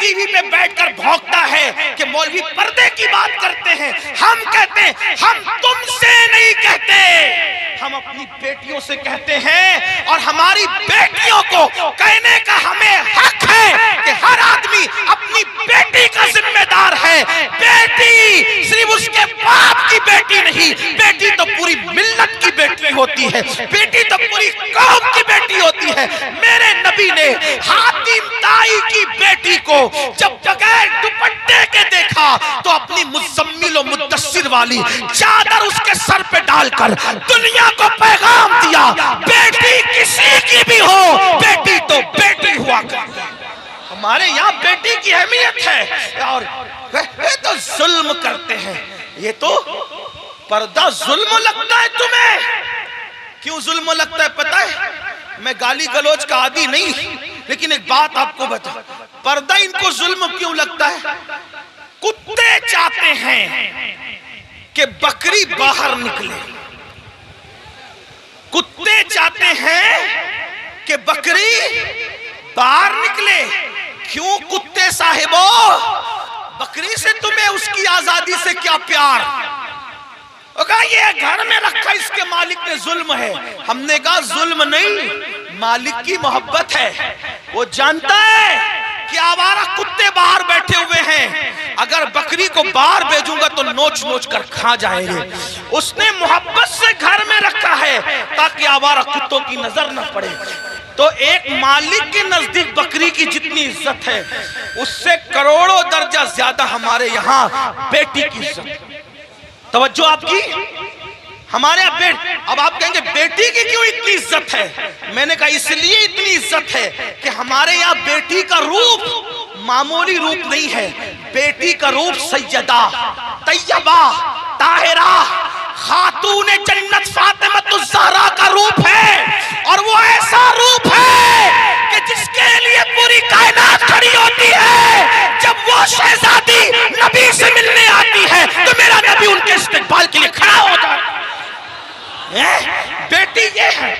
T V پہ بیٹھ کر بھونکتا ہے کہ مولوی پردے کی بات کرتے ہیں، ہم کہتے ہیں ہم تم سے نہیں کہتے، ہم اپنی بیٹیوں سے کہتے ہیں، اور ہماری بیٹیوں کو کہنے کا ہمیں حق ہے کہ ہر آدمی اپنی بیٹی کا ذمہ دار ہے۔ بیٹی صرف اس کے باپ کی بیٹی نہیں، بیٹی تو پوری ملت کی بیٹی ہوتی ہے، بیٹی تو پوری قوم کی بیٹی ہوتی ہے۔ میرے نبی نے حاتم طائی کی بیٹی کو جب بغیر دوپٹے کے دیکھا تو اپنی مزمل و مدثر والی چادر اس کے سر پہ ڈال کر دنیا کو پیغام دیا، بیٹی کسی کی بھی ہو، بیٹی تو بیٹی ہوا کرتی ہے۔ ہمارے یہاں بیٹی کی اہمیت ہے، اور یہ تو ظلم کرتے ہیں۔ یہ تو پردہ ظلم لگتا ہے تمہیں؟ کیوں ظلم لگتا ہے پتہ ہے؟ میں گالی گلوچ کا عادی نہیں، لیکن ایک بات آپ کو بتا، پردہ ان کو ظلم کیوں لگتا ہے؟ کتے چاہتے ہیں کہ بکری باہر نکلے، کتے چاہتے ہیں کہ بکری باہر نکلے۔ کیوں کتے صاحبو؟ بکری سے تمہیں اس کی آزادی سے کیا پیار؟ کہا یہ گھر میں رکھا اس کے مالک نے ظلم ہے۔ ہم نے کہا ظلم نہیں، مالک کی محبت ہے۔ وہ جانتا ہے کہ آوارہ کتے باہر بیٹھے ہوئے ہیں، اگر بکری کو باہر بھیجوں گا تو نوچ نوچ کر کھا جائیں گے۔ اس نے محبت سے گھر میں رکھا ہے تاکہ آوارہ کتوں کی نظر نہ پڑے۔ تو ایک مالک کے نزدیک بکری کی جتنی عزت ہے، اس سے کروڑوں درجہ زیادہ ہمارے یہاں بیٹی کی عزت۔ توجہ آپ کی؟ ہمارے یہاں اب آپ کہیں گے بیٹی کی کیوں اتنی عزت ہے؟ میں نے کہا اس لیے اتنی عزت ہے کہ ہمارے یہاں بیٹی کا روپ معمولی روپ نہیں ہے، بیٹی کا روپ سیدہ، طیبہ، طاہرہ، خاتون جنت فاطمہ الزہرا کا روپ ہے، اور وہ ایسا روپ ہے کہ جس کے لیے پوری کائنات کھڑی ہوتی ہے۔ جب وہ شہزادی نبی سے ملنے آتی ہے تو میرا نبی ان کے استقبال کے لیے کھڑا ہوتا ہے۔ بیٹی یہ ہے،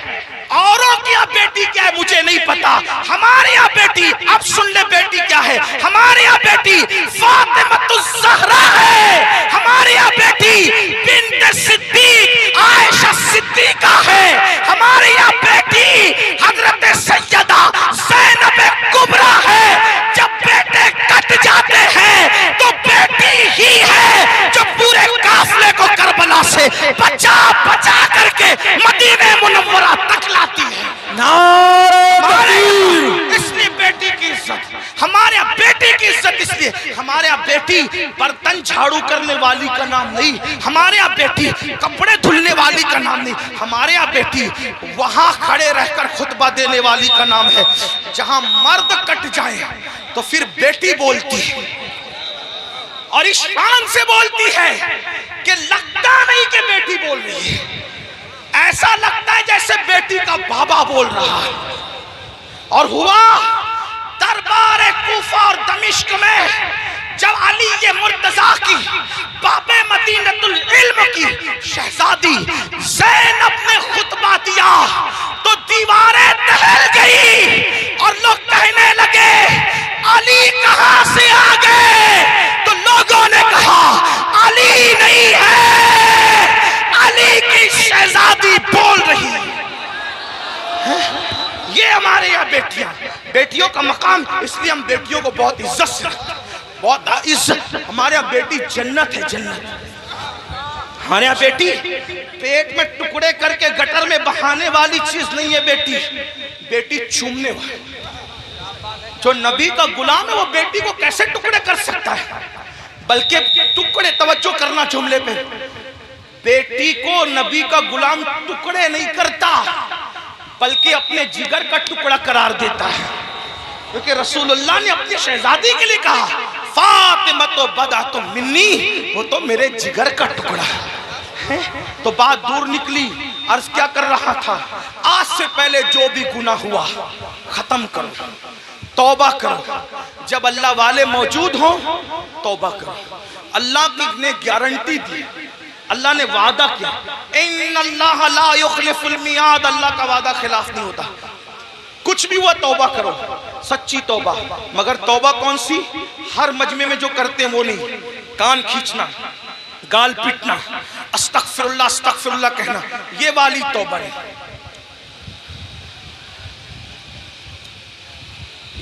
اوروں کی یہاں بیٹی کیا ہے مجھے نہیں پتا، ہمارے یہاں بیٹی، اب سن لے بیٹی کیا ہے، ہمارے یہاں بیٹی فاطمہ الزہرا ہے، ہمارے یہاں بیٹی بنت صدیق عائشہ صدیقہ ہے، ہمارے یہاں بیٹی حضرت سیدہ زینب کبریٰ ہے۔ جب بیٹے کٹ جاتے ہیں تو بیٹی ہی ہے جو پورے قافلے کو کربلا سے بچا بچا کر کے مدینہ منورہ تک لاتی ہے۔ نعرہ تکبیر! اس لیے بیٹی کی عزت، ہمارے یہاں بیٹی کی عزت اس لیے، ہمارے یہاں بیٹی برتن جھاڑو کرنے والی کا نام نہیں، ہمارے یہاں بیٹی کپڑے دھلنے والی کا نام نہیں، ہمارے یہاں بیٹی وہاں کھڑے رہ کر خطبہ دینے والی کا نام ہے۔ جہاں مرد کٹ جائے تو پھر بیٹی بولتی ہے، اور اس شان سے بولتی ہے کہ لگتا نہیں کہ بیٹی بول رہی ہے، ایسا لگتا ہے جیسے بیٹی کا بابا بول رہا ہے۔ اور ہوا دربار کوفہ اور دمشق میں جب علی مرتضیٰ کی باب مدینۃ العلم کی شہزادی زینب نے خطبہ دیا تو دیواریں دہل گئی، اور لوگ کہنے لگے علی کہاں سے آ گئے؟ تو لوگوں نے کہا علی نہیں ہے، علی کی شہزادی بول رہی ہے۔ یہ ہمارے یہاں بیٹیاں، بیٹیوں کا مقام، اس لیے ہم بیٹیوں کو بہت عزت سے، بہت عزت، ہمارے یہاں بیٹی جنت ہے، جنت۔ ہمارے یہاں بیٹی پیٹ میں ٹکڑے کر کے گٹر میں بہانے والی چیز نہیں ہے، بیٹی بیٹی چومنے والی۔ جو نبی کا غلام ہے وہ بیٹی کو کیسے ٹکڑے کر سکتا ہے؟ بلکہ ٹکڑے، توجہ کرنا جملے پہ، بیٹی کو نبی کا غلام ٹکڑے نہیں کرتا بلکہ اپنے جگر کا ٹکڑا قرار دیتا ہے، کیونکہ رسول اللہ نے اپنی شہزادی کے لیے کہا فاطمہ تو بدعۃ منی، وہ تو میرے جگر کا ٹکڑا ہے۔ تو بات دور نکلی، عرض کیا کر رہا تھا، آج سے پہلے جو بھی گناہ ہوا ختم کرو، توبہ کرو، جب اللہ والے موجود ہوں توبہ کرو۔ اللہ نے گارنٹی دی، اللہ نے وعدہ کیا، ان اللہ لا یخلف المیعاد، اللہ کا وعدہ خلاف نہیں ہوتا۔ کچھ بھی ہوا توبہ کرو، سچی توبہ. مگر توبہ کون سی؟ ہر مجمع میں جو کرتے ہیں وہ نہیں. کان کھینچنا، گال پیٹنا، استغفر اللہ کہنا، یہ والی توبہ ہے.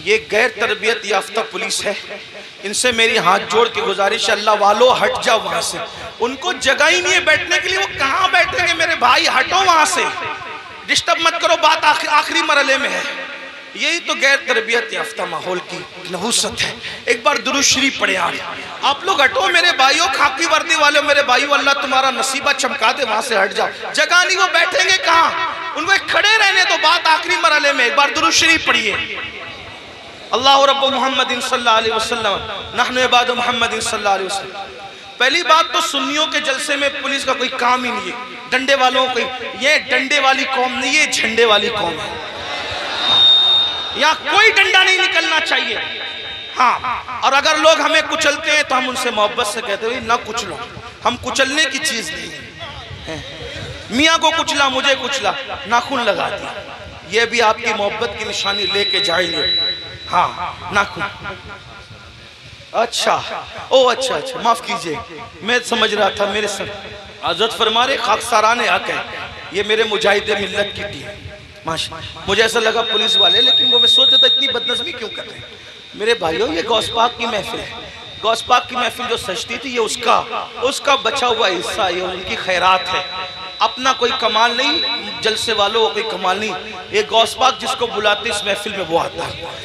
یہ غیر تربیت یافتہ پولیس ہے، ان سے میری ہاتھ جوڑ کے گزارش ہے، اللہ والو ہٹ جاؤ وہاں سے. ان کو جگہ ہی نہیں ہے بیٹھنے کے لیے، وہ کہاں بیٹھیں گے میرے بھائی؟ ہٹو وہاں سے، ڈسٹرب مت کرو، بات آخری مرحلے میں ہے. یہی تو غیر تربیت یافتہ ماحول کی نحوست ہے. ایک بار درود شریف پڑھے. آپ لوگ ہٹو میرے بھائیوں، خاکی وردی والے میرے بھائیوں، اللہ تمہارا نصیبہ چمکا دے، وہاں سے ہٹ جاؤ. جگہ نہیں، وہ بیٹھیں گے کہاں؟ ان کو کھڑے رہنے تو، بات آخری مرحلے میں. ایک بار درود شریف پڑھیے. اللہ رب محمد صلی اللہ علیہ وسلم، نحن عباد محمد صلی اللہ علیہ وسلم. پہلی بات تو سنیوں کے جلسے میں پولیس کا کوئی کام ہی نہیں ہے. ڈنڈے والوں کو، یہ ڈنڈے والی قوم نہیں، یہ جھنڈے والی قوم ہے. یہاں کوئی ڈنڈا نہیں نکلنا چاہیے. ہاں، اور اگر لوگ ہمیں کچلتے ہیں تو ہم ان سے محبت سے کہتے ہیں نہ کچلو، ہم کچلنے کی چیز نہیں. میاں کو کچلا، مجھے کچلا، ناخن لگا دیا، یہ بھی آپ کی محبت کی نشانی لے کے جائیں گے. ہاں، ناخن. اچھا، معاف کیجئے، میں سمجھ رہا تھا میرے سر حضرت فرما رہے خاکساران حق ہے، یہ میرے مجاہد ملت کی ٹیم. مجھے ایسا لگا پولیس والے، لیکن وہ میں سوچا تھا اتنی بدنظمی کیوں کر رہے ہیں میرے بھائیوں؟ یہ غوث پاک کی محفل ہے. غوث پاک کی محفل جو سجتی تھی، یہ اس کا بچا ہوا حصہ، یہ ان کی خیرات ہے. اپنا کوئی کمال نہیں، جلسے والوں کوئی کمال نہیں. یہ غوث پاک جس کو بلاتے اس محفل میں وہ آتا ہے.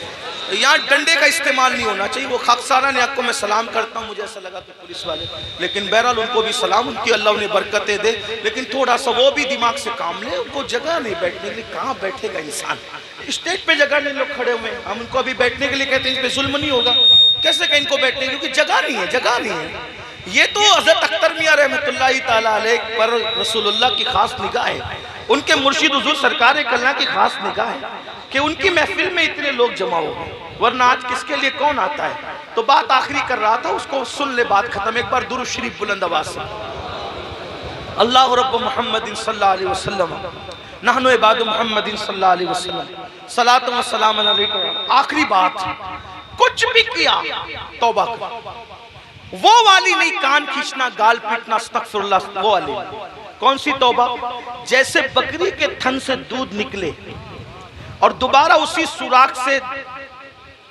یہاں ڈنڈے کا استعمال نہیں ہونا چاہیے. وہ خاکساران حق کو میں سلام کرتا ہوں، مجھے ایسا لگا تو پولیس والے، لیکن بہرحال ان کو بھی سلام، ان کی اللہ انہیں برکتیں دے. لیکن تھوڑا سا وہ بھی دماغ سے کام لے. ان کو جگہ نہیں بیٹھنے کے لیے، کہاں بیٹھے گا انسان؟ اسٹیج پہ جگہ نہیں، لوگ کھڑے ہوئے ہیں، ہم ان کو ابھی بیٹھنے کے لیے کہتے ہیں اس پہ ظلم نہیں ہوگا. کیسے کہ ان کو بیٹھنے، کیونکہ جگہ نہیں ہے. یہ تو حضرت اختر میاں رحمت اللہ تعالیٰ علیہ پر رسول اللہ کی خاص نگاہ ہے، ان کے مرشد حضور سرکار کلہ کی خاص نگاہ ہے کہ ان کی محفل میں اتنے لوگ جمع ہو گئے. ورنہ آج کس کے لیے کون آتا ہے؟ تو بات آخری کر رہا تھا، اس کو سن لے، بات ختم. ایک بار درود شریف بلند آواز سے. اللہ رب محمد صلی اللہ علیہ وسلم، نحن عباد محمد صلی اللہ علیہ وسلم، صلاۃ و سلام علیکم. آخری بات، کچھ بھی کیا توبہ کر. وہ والی نہیں، کان کھینچنا، گال پیٹنا، استغفر اللہ، وہ والی. کون سی توبہ؟ جیسے بکری کے تھن سے دودھ نکلے اور دوبارہ اسی سوراخ سے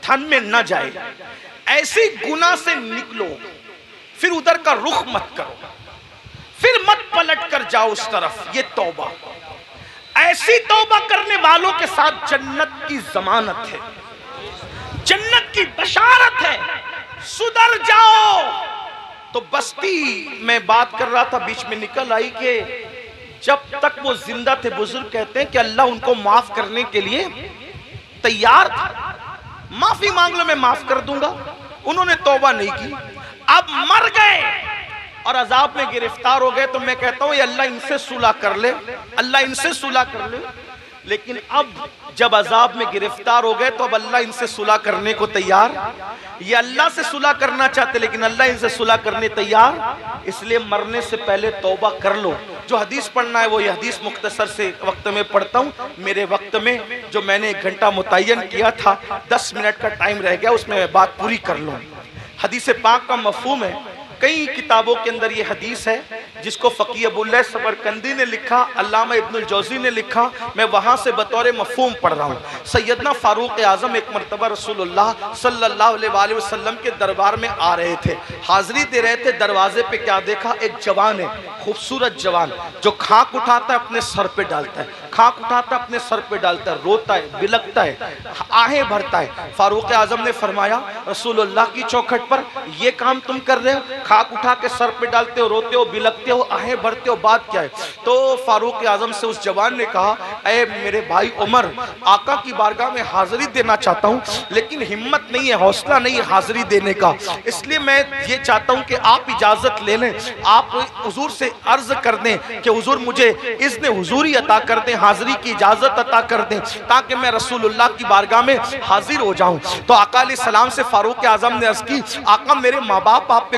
تھن میں نہ جائے، ایسی گناہ سے نکلو، پھر ادھر کا رخ مت کرو، پھر مت پلٹ کر جاؤ اس طرف. یہ توبہ، ایسی توبہ کرنے والوں کے ساتھ جنت کی ضمانت ہے، جنت کی بشارت ہے. سدھر جاؤ. تو بستی میں بات کر رہا تھا، بیچ میں نکل آئی کہ جب تک وہ زندہ تھے، بزرگ کہتے ہیں کہ اللہ ان کو معاف کرنے کے لیے تیار تھا. معافی مانگ لو، میں معاف کر دوں گا. انہوں نے توبہ نہیں کی، اب مر گئے اور عذاب میں گرفتار ہو گئے. تو میں کہتا ہوں یہ اللہ ان سے صلح کر لے، اللہ ان سے صلح کر لے. لیکن اب جب عذاب میں گرفتار ہو گئے تو اب اللہ ان سے صلح کرنے کو تیار. یہ اللہ سے صلح کرنا چاہتے لیکن اللہ ان سے صلح کرنے تیار. اس لیے مرنے سے پہلے توبہ کر لو. جو حدیث پڑھنا ہے وہ یہ حدیث مختصر سے وقت میں پڑھتا ہوں. میرے وقت میں جو میں نے 1 گھنٹہ متعین کیا تھا، 10 منٹ کا ٹائم رہ گیا، اس میں بات پوری کر لوں. حدیث پاک کا مفہوم ہے. کئی کتابوں کے اندر یہ حدیث ہے جس کو فقیہ ابو اللہ سمرقندی نے لکھا، علامہ ابن الجوزی نے لکھا. میں وہاں سے بطور مفہوم پڑھ رہا ہوں. سیدنا فاروق اعظم ایک مرتبہ رسول اللہ صلی اللہ علیہ وآلہ وسلم کے دربار میں آ رہے تھے، حاضری دے رہے تھے. دروازے پہ کیا دیکھا؟ ایک جوان ہے، خوبصورت جوان، جو کھانک اٹھاتا ہے اپنے سر پہ ڈالتا ہے، کھانک اٹھاتا ہے اپنے سر پہ ڈالتا ہے، روتا ہے، بلکتا ہے، آہیں بھرتا ہے. فاروق اعظم نے فرمایا رسول اللہ کی چوکھٹ پر یہ کام تم کر رہے ہو؟ کھانک اٹھا کے سر پہ ڈالتے ہو، روتے ہو، بلکتے ہو، آہیں بھرتے ہو، بات کیا ہے؟ تو فاروق اعظم سے اس جوان نے کہا اے میرے بھائی عمر، آقا کی بارگاہ میں حاضری دینا چاہتا ہوں لیکن ہمت نہیں ہے، حوصلہ نہیں ہے حاضری دینے کا. اس لیے میں یہ چاہتا ہوں کہ آپ اجازت لے لیں، آپ حضور سے عرض کر دیں کہ حضور مجھے اذن حضوری عطا کر دیں، حاضری کی اجازت عطا کر دیں تاکہ میں رسول اللہ کی بارگاہ میں حاضر ہو جاؤں. تو آقا علیہ السلام سے فاروق اعظم نے عرض کی آقا میرے ماں باپ آپ پہ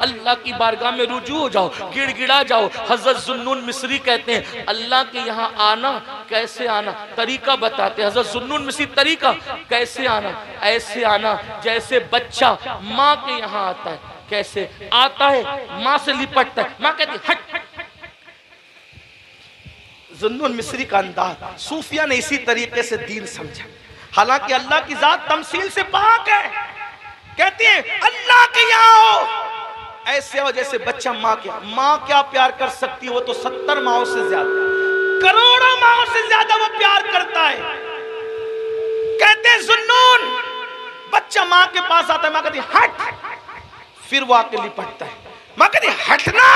اللہ کی بارگاہ میں رجوع ہو جاؤ، گڑ گڑا جاؤ۔ حضرت ذوالنون مصری کہتے ہیں اللہ کے یہاں آنا کیسے آنا، طریقہ بتاتے ہیں۔ حضرت ذوالنون مصری طریقہ کیسے آنا، ایسے آنا جیسے بچہ ماں کے یہاں آتا ہے۔ کیسے آتا ہے؟ ماں سے لپٹتا ہے، ماں کہتی ہے ہٹ۔ ذوالنون مصری کا انداز صوفیہ نے اسی طریقے سے دین سمجھا، حالانکہ اللہ کی ذات تمثیل سے پاک ہے۔ کہتے ہیں اللہ کے یہاں ہو ایسے ہو جیسے بچہ ماں کے یہاں۔ ماں کیا پیار کر سکتی ہے، وہ تو 70 ماؤں سے زیادہ، کروڑوں ماؤں سے زیادہ وہ پیار کرتا ہے۔ کہتے ہیں ذوالنون، بچہ ماں کے پاس آتا ہے، ماں کہتی ہے ہٹ، پھر وہ آکے لپٹتا ہے، ماں کہتی ہے ہٹنا،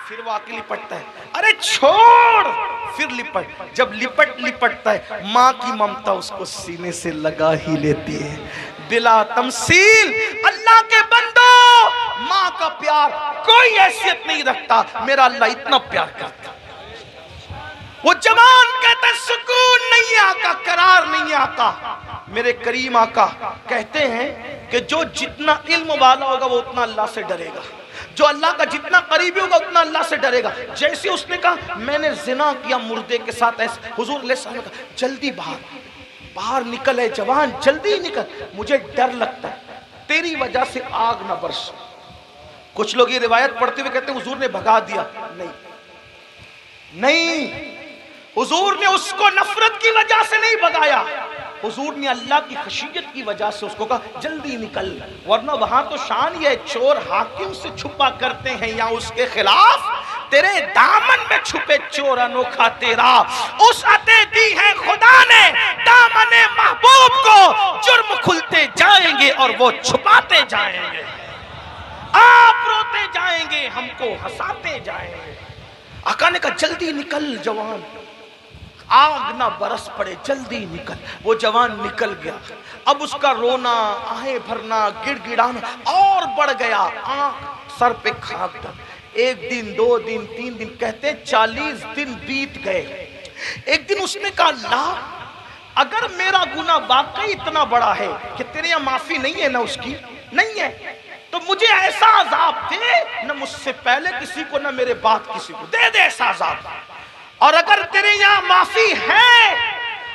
پھر وہ آکے لپٹتا ہے، ارے چھوڑ، پھر لپٹ۔ جب لپٹتا ہے ماں کی ممتا اس کو سینے سے لگا ہی لیتی ہے۔ بلا تمثیل اللہ کے بندو، ماں کا پیار کوئی حیثیت نہیں رکھتا، میرا اللہ اتنا پیار کرتا۔ وہ جوان کہتا ہے سکون نہیں آقا، قرار نہیں آقا۔ میرے کریم آقا کہتے ہیں کہ جو جتنا علم والا ہوگا وہ اتنا اللہ سے ڈرے گا، جو اللہ کا جتنا قریبی ہوگا اتنا اللہ سے ڈرے گا۔ جیسے اس نے کہا میں نے زنا کیا مردے کے ساتھ، ایسے حضور علیہ السلام نے کہا جلدی باہر نکل، ہے جوان جلدی نکل، مجھے ڈر لگتا ہے تیری وجہ سے آگ نہ برس۔ کچھ لوگ یہ روایت پڑھتے ہوئے کہتے ہیں حضور نے بھگا دیا، نہیں، حضور نے اس کو نفرت کی وجہ سے نہیں بھگایا، حضور نے اللہ کی خشیت کی وجہ سے اس کو کہا جلدی نکل، ورنہ وہاں تو شان یہ چور حاکم سے چھپا کرتے ہیں یا اس کے خلاف، تیرے دامن میں چھپے چور انوکھا تیرا۔ اس عطے دی ہے خدا نے دامن محبوب کو، جرم کھلتے جائیں گے اور وہ چھپاتے جائیں گے، آپ روتے جائیں گے ہم کو ہنساتے جائیں گے۔ آقا نے کہا جلدی نکل جوان، آگ نہ برس پڑے، جلدی نکل۔ وہ جوان نکل گیا، اب اس کا رونا، آہیں بھرنا، گڑ گڑانا اور بڑھ گیا، آنکھ سر پہ خاک تھا۔ ایک دن، 2 دن، 3 دن، کہتے 40 دن بیت گئے۔ ایک دن اس نے کہا اللہ اگر میرا گناہ واقعی اتنا بڑا ہے کہ تیرے یہاں معافی نہیں ہے، نہ اس کی نہیں ہے، تو مجھے ایسا عذاب دے، نہ مجھ سے پہلے کسی کو نہ میرے بعد کسی کو، دے ایسا عذاب۔ اور اگر تیرے یہاں معافی ہے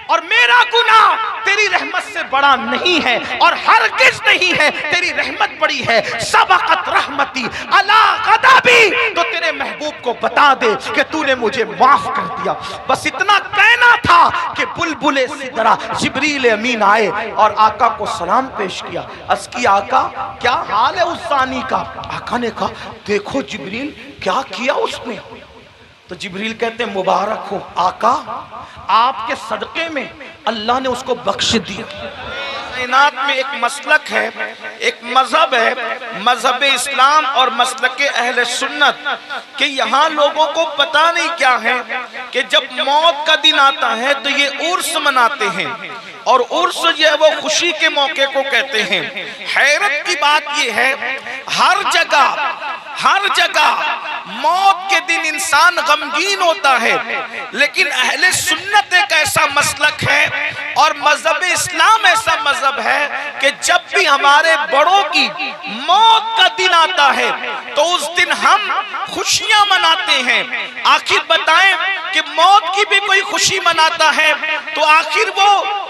اور میرا گناہ تیری رحمت سے بڑا نہیں ہے اور ہرگز نہیں ہے، تیری رحمت بڑی ہے، سبقت رحمتی علی غضبی، تو تیرے محبوب کو بتا دے کہ تو نے مجھے معاف کر دیا۔ بس اتنا کہنا تھا کہ بلبل سدرہ جبریل امین آئے اور آقا کو سلام پیش کیا، عرض کی آقا کیا حال ہے اس زانی کا؟ آقا نے کہا دیکھو جبریل کیا کیا اس نے۔ تو جبریل کہتے ہیں مبارک ہو آقا، آپ کے صدقے میں اللہ نے اس کو بخش دیا۔ کائنات میں ایک مسلک ہے، ایک مذہب ہے، مذہب اسلام اور مسلک اہل سنت، کہ یہاں لوگوں کو پتہ نہیں کیا ہے کہ جب موت کا دن آتا ہے تو یہ عرس مناتے ہیں، اور عرس جو ہے وہ خوشی کے موقع کو کہتے ہیں۔ حیرت کی بات یہ ہے ہر جگہ موت کے دن انسان غمگین ہوتا ہے، لیکن اہل سنت ایک ایسا مسلک ہے اور مذہب اسلام ایسا مذہب ہے کہ جب بھی ہمارے بڑوں کی موت کا دن آتا ہے تو اس دن ہم خوشیاں مناتے ہیں۔ آخر بتائیں کہ موت کی بھی کوئی خوشی مناتا ہے تو آخر وہ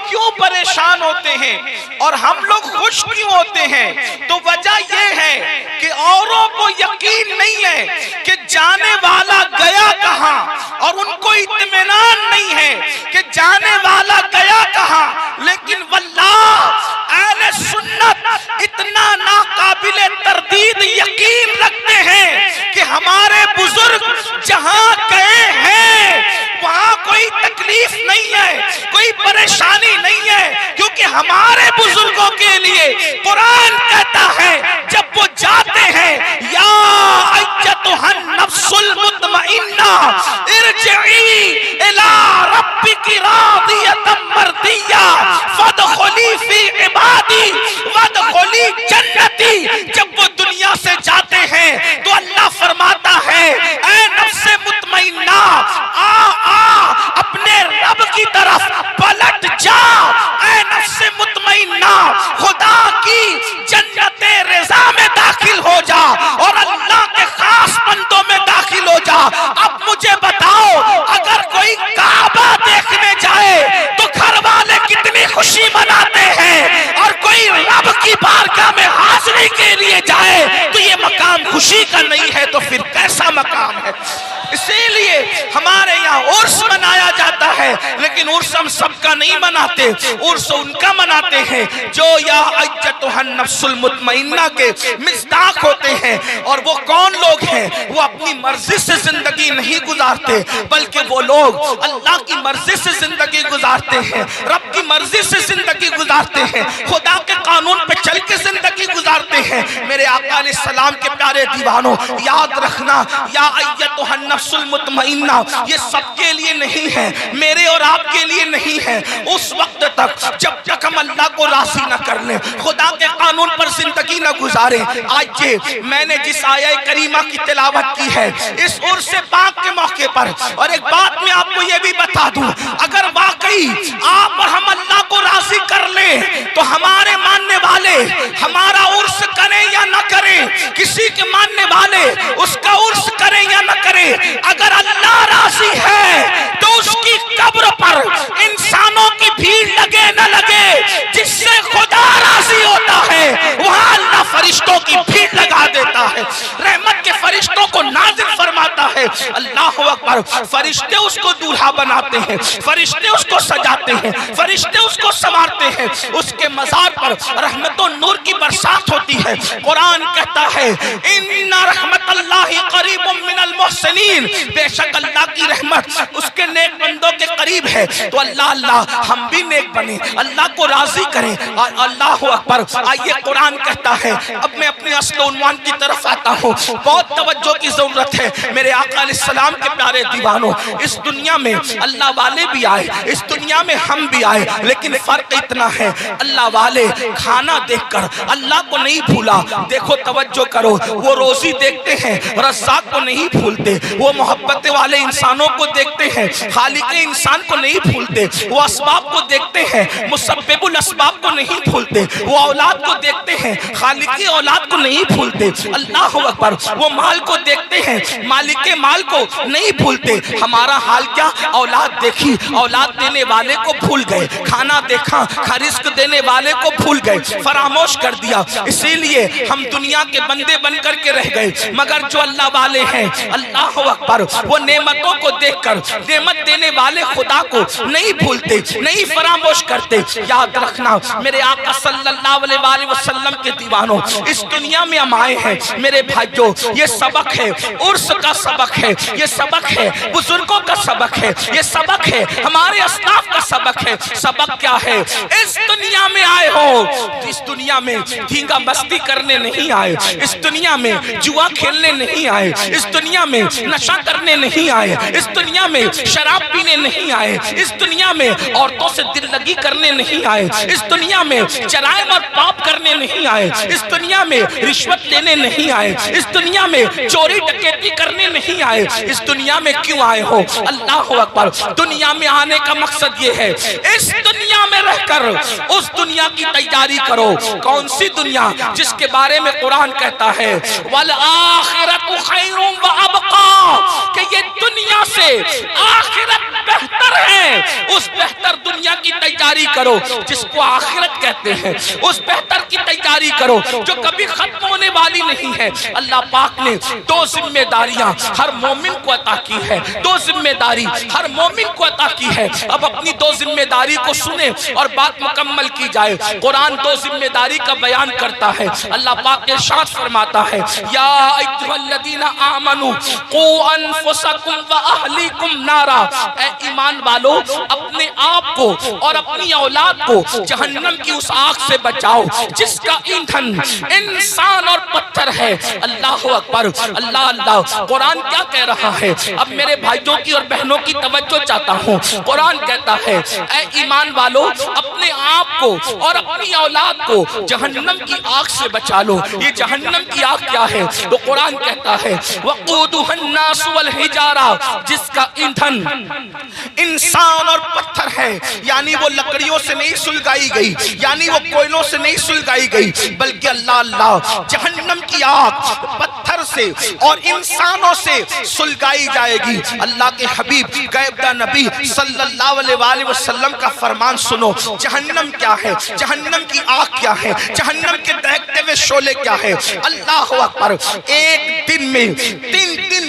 کیوں پریشان ہوتے ہیں اور ہم لوگ خوش کیوں ہوتے ہیں؟ تو وجہ یہ ہے کہ اوروں کو یقین نہیں ہے کہ جانے والا گیا کہاں، اور ان کو اطمینان نہیں ہے کہ جانے والا گیا کہاں، لیکن واللہ اہل سنت اتنا ناقابل تردید یقین رکھتے ہیں کہ ہمارے بزرگ جہاں گئے ہیں وہاں کوئی تکلیف نہیں ہے، کوئی پریشانی نہیں ہے، کیونکہ ہمارے بزرگوں کے لیے قرآن کہتا ہے جب وہ جاتے ہیں یا ایتھا النفس المطمئنہ ارجعی الی ربک راضیۃ مرضیہ فادخلی فی عبادی وادخلی جنتی، جب وہ دنیا سے جاتے ہیں تو اللہ فرماتا ہے اے نفس مطمئنہ اپنے رب کی طرف پلٹ جا، اے نفس مطمئنہ خدا کی جنت لیکن عرس ہم سب کا نہیں مناتے، عرس ان کا مناتے ہیں جو یا ایتھا النفس المطمئنہ کے مصداق ہوتے ہیں۔ اور وہ کون لوگ ہیں؟ وہ اپنی مرضی سے زندگی نہیں گزارتے، بلکہ وہ لوگ اللہ کی مرضی سے زندگی گزارتے ہیں، رب کی مرضی سے زندگی گزارتے ہیں، خدا کے قانون پہ چل کے زندگی گزارتے ہیں۔ میرے آقا علیہ السلام کے پیارے دیوانوں، یاد رکھنا یا ایتھا النفس المطمئنہ یہ سب کے لیے نہیں ہے، میرے اور آپ کے لیے نہیں ہے۔ اس وقت تک جب تک ہم اللہ کو راضی نہ کر لیں، خدا کے قانون پر زندگی نہ گزاریں۔ آج یہ میں نے جس آیہ کریمہ کی تلاوت کی ہے اس عرس پاک کے موقع پر، اور ایک بات میں آپ کو یہ بھی بتا دوں، اگر واقعی آپ اور ہم اللہ کو راضی کر لیں تو ہمارے ماننے والے ہمارا عرس کریں یا نہ کریں، کسی کے ماننے والے اس کا عرس کریں یا نہ کریں، اگر اللہ راضی ہے تو اس کی قبر پر انسانوں کی بھیڑ لگے نہ لگے، جس سے خدا راضی ہوتا ہے وہاں اللہ فرشتوں کی بھیڑ لگا دیتا ہے، رحمت کے فرشتوں کو نازل فرماتا ہے۔ اللہ اکبر، فرشتے اس کو دولہا بناتے ہیں، فرشتے اس کو سجاتے ہیں، فرشتے اس کو سنوارتے ہیں، اس کے مزار پر رحمت و نور کی برسات ہوتی ہے۔ قرآن کہتا ہے ان رحمت اللہ قریب من المحسنین، بے شک اللہ کی رحمت اس کے نیک بندوں کے قریب ہے۔ تو اللہ ہم بھی نیک بنیں، اللہ کو راضی کریں۔ اللہ اکبر، آئیے قرآن کہتا ہے، اب میں اپنے اصل عنوان کی طرف آتا ہوں، بہت توجہ کی ضرورت ہے میرے آقا علیہ السلام کے پیارے دیوانوں۔ اس دنیا میں اللہ والے بھی آئے، اس دنیا میں ہم بھی آئے، لیکن فرق اتنا ہے، اللہ والے کھانا دیکھ کر اللہ کو نہیں بھولا۔ دیکھو توجہ کرو، وہ روزی دیکھتے ہیں رزاق کو نہیں بھولتے، وہ محبت والے انسانوں کو دیکھتے ہیں خالق انسان کو نہیں بھولتے، وہ اسباب کو دیکھتے ہیں مسبب الاسباب کو نہیں بھولتے، وہ اولاد کو دیکھتے ہیں خالق اولاد کو نہیں بھولتے۔ اللہ اکبر، وہ مال کو دیکھتے ہیں مالک مال کو نہیں بھولتے۔ ہمارا حال کیا؟ اولاد دیکھی، اولاد دینے والے کو بھول گئے، کھانا دیکھا، رزق دینے والے کو بھول گئے، فراموش کر دیا۔ اسی لیے ہم دنیا کے بندے بن کر کے رہ گئے، مگر جو اللہ والے ہیں اللہ اکبر، وہ نعمتوں کو دیکھ کر نعمت دینے والے خدا کو نہیں بھولتے، نہیں فراموش کرتے۔ یاد رکھنا میرے آقا صلی اللہ علیہ وآلہ وسلم کے دیوانوں، اس دنیا میں ہم آئے ہیں میرے بھائیوں، یہ سبق ہے، عرس کا سبق ہے، یہ سبق ہے بزرگوں کا سبق ہے، یہ سبق ہے ہمارے اسلاف کا سبق ہے۔ سبق کیا ہے؟ اس دنیا میں آئے ہو، اس دنیا میں دھینگا مستی کرنے نہیں آئے، اس دنیا میں جوا کھیلنے نہیں آئے، اس دنیا میں نشہ کرنے نہیں آئے، اس دنیا میں شراب پینے نہیں آئے، اس دنیا میں عورتوں سے دل لگی کرنے نہیں آئے، اس دنیا میں جرائم اور پاپ کرنے نہیں آئے، اس دنیا میں رشوت لینے نہیں آئے، اس دنیا میں چوری ڈکیتی کرنے نہیں آئے۔ اس دنیا میں کیوں آئے ہو؟ اللہ اکبر، دنیا میں آنے کا مقصد یہ ہے اس دنیا میں رہ کر اس دنیا کی تیاری کرو۔ کون سی دنیا؟ جس کے بارے میں قرآن کہتا ہے وَالْآخِرَةُ خَيْرٌ وَأَبْقَىٰ، کہ یہ دنیا سے آخرت بہتر ہے۔ اس بہتر دنیا کی تیاری کرو جس کو آخرت کہتے ہیں، اس بہتر کی تیاری کرو جو کبھی ختم ہونے والی نہیں ہے۔ اللہ پاک نے دو ذمہ داریاں ہر مومن کو عطا کی ہے، دو ذمہ داری ہر مومن کو عطا کی ہے۔ اب اپنی دو ذمہ داری کو سنیں اور بات مکمل کی جائے۔ قرآن دو ذمہ داری کا بیان کرتا ہے۔ اللہ پاک نے ارشاد فرماتا ہے یا ایھا الذین آمنوا قوا انفسکم واہلیکم نارا، اے ایمان والو اپنے آپ کو اور اپنی اولاد کو جہنم کی اس آگ سے بچاؤ جس کا ایندھن انسان اور پتھر ہے۔ اللہ اکبر، اللہ قرآن کیا کہہ رہا ہے؟ اب میرے بھائیوں کی اور بہنوں کی توجہ چاہتا ہوں۔ قرآن کہتا ہے اے ایمان والو اپنے آپ کو اور اپنی اولاد کو جہنم کی آگ سے بچا لو۔ یہ جہنم کی آگ کیا ہے؟ تو قرآن کہتا ہے وقودها الناس والحجارہ، جس کا ایندھن انسان اور پتھر ہے، یعنی وہ لکڑیوں سے نہیں سلگائی گئی، یعنی وہ کوئلوں سے نہیں سلگائی گئی، بلکہ اللہ جہنم کی آگ پتھر سے اور انسانوں سے سلگائی جائے گی۔ اللہ کے حبیب غیبدہ نبی صلی اللہ علیہ وآلہ وسلم کا فرمان سنو، جہنم کیا ہے، جہنم کی آگ کیا ہے، جہنم کے دہکتے ہوئے شعلے کیا ہے۔ اللہ اکبر، ایک دن میں 3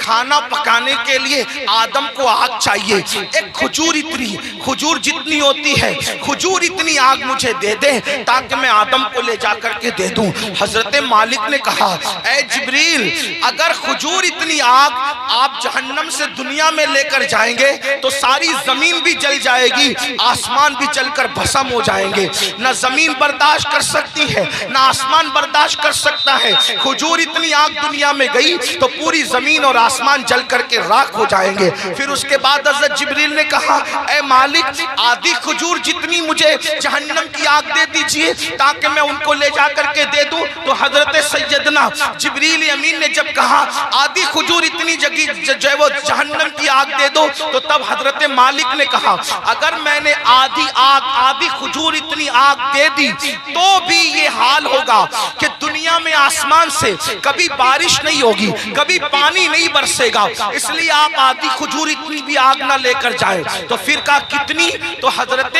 کھانا پکانے کے لیے آدم کو آگ چاہیے، ایک کھجور اتنی، کھجور جتنی ہوتی ہے کھجور اتنی آگ مجھے دے دے تاکہ میں آدم کو لے جا کر کے دے دوں۔ حضرت مالک نے کہا اے جبریل اگر کھجور اتنی آگ آپ جہنم سے دنیا میں لے کر جائیں گے تو ساری زمین بھی جل جائے گی، آسمان بھی جل کر بھسم ہو جائیں گے، نہ زمین برداشت کر سکتی ہے نہ آسمان برداشت کر سکتا ہے۔ کھجور اتنی آگ دنیا میں گئی تو پوری زمین اور آسمان جل کر کے راکھ ہو جائیں گے۔ پھر اس کے بعد حضرت جبریل نے کہا اے مالک آدھی کھجور جتنی مجھے جہنم کی آگ دے دیجئے تاکہ میں ان کو لے جا کر کے دے دوں۔ تو حضرت سیدنا جبریل امین نے جب کہا آدھی کھجور اتنی جو ہے وہ جہنم کی آگ دے دو، تو تب حضرت مالک نے کہا اگر میں نے آدھی کھجور اتنی آگ دے دی تو بھی یہ حال ہوگا کہ دنیا میں آسمان سے کبھی بارش نہیں ہوگی، کبھی پانی نہیں برسے گا، اس لیے آپ آدھی کھجور اتنی بھی آگ نہ لے کر جائیں۔ تو پھر کہا کتنی؟ تو حضرت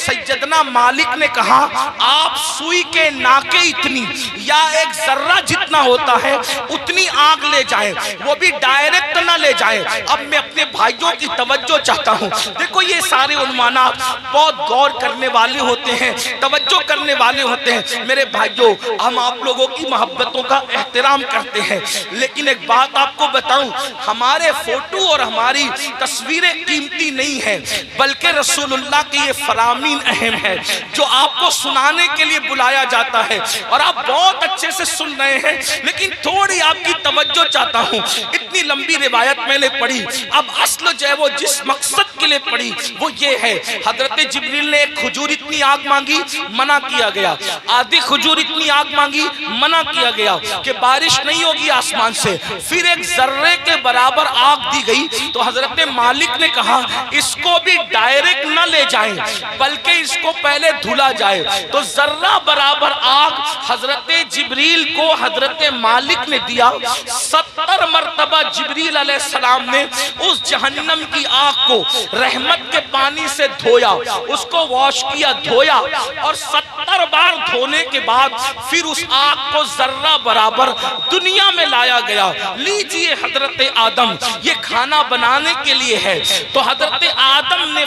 سیدنا مالک نے کہا آپ سوئی کے ناکے اتنی یا ایک ذرہ جتنا ہوتا ہے اتنی آگ لے جائیں، وہ بھی ڈائریکٹ نہ لے جائیں۔ اب میں اپنے بھائیوں کی توجہ چاہتا ہوں، دیکھو یہ سارے عنوانات بہت غور کرنے والے ہوتے ہیں، توجہ کرنے والے ہوتے ہیں۔ میرے بھائیوں ہم آپ لوگوں کی محبتوں کا احترام کرتے ہیں، لیکن ایک بات آپ کو بتاؤں، ہمارے فوٹو اور ہماری تصویریں قیمتی نہیں ہیں، بلکہ رسول اللہ کی یہ فرامین اہم ہے جو آپ کو سنانے کے لیے بلایا جاتا ہے، اور آپ بہت اچھے سے سن رہے ہیں، لیکن تھوڑی آپ کی توجہ چاہتا ہوں۔ اتنی لمبی روایت میں نے پڑھی، اب اصل جو ہے وہ جس مقصد کے لیے پڑھی وہ یہ ہے، حضرت جبریل نے ایک کھجور اتنی آگ مانگی، منع کیا گیا، آدھی کھجور اتنی آگ مانگی، منع کیا گیا کہ بارش نہیں ہوگی آسمان سے، پھر ایک ذرے کے برابر آگ دی گئی۔ تو حضرت مالک نے کہا اس کو بھی ڈائریکٹ نہ لے جائیں بلکہ اس کو پہلے دھلا جائے۔ تو ذرہ برابر آگ حضرت جبریل کو حضرت مالک نے دیا، 70 مرتبہ جبریل علیہ السلام نے اس جہنم کی آگ کو رحمت کے پانی سے دھویا، اس کو واش کیا، دھویا، اور 70 بار دھونے کے بعد پھر اس آگ کو ذرہ برابر دنیا میں لایا گیا۔ لیجئے حضرت آدم یہ کھانا بنانے کے لیے ہے، تو حضرت آدم نے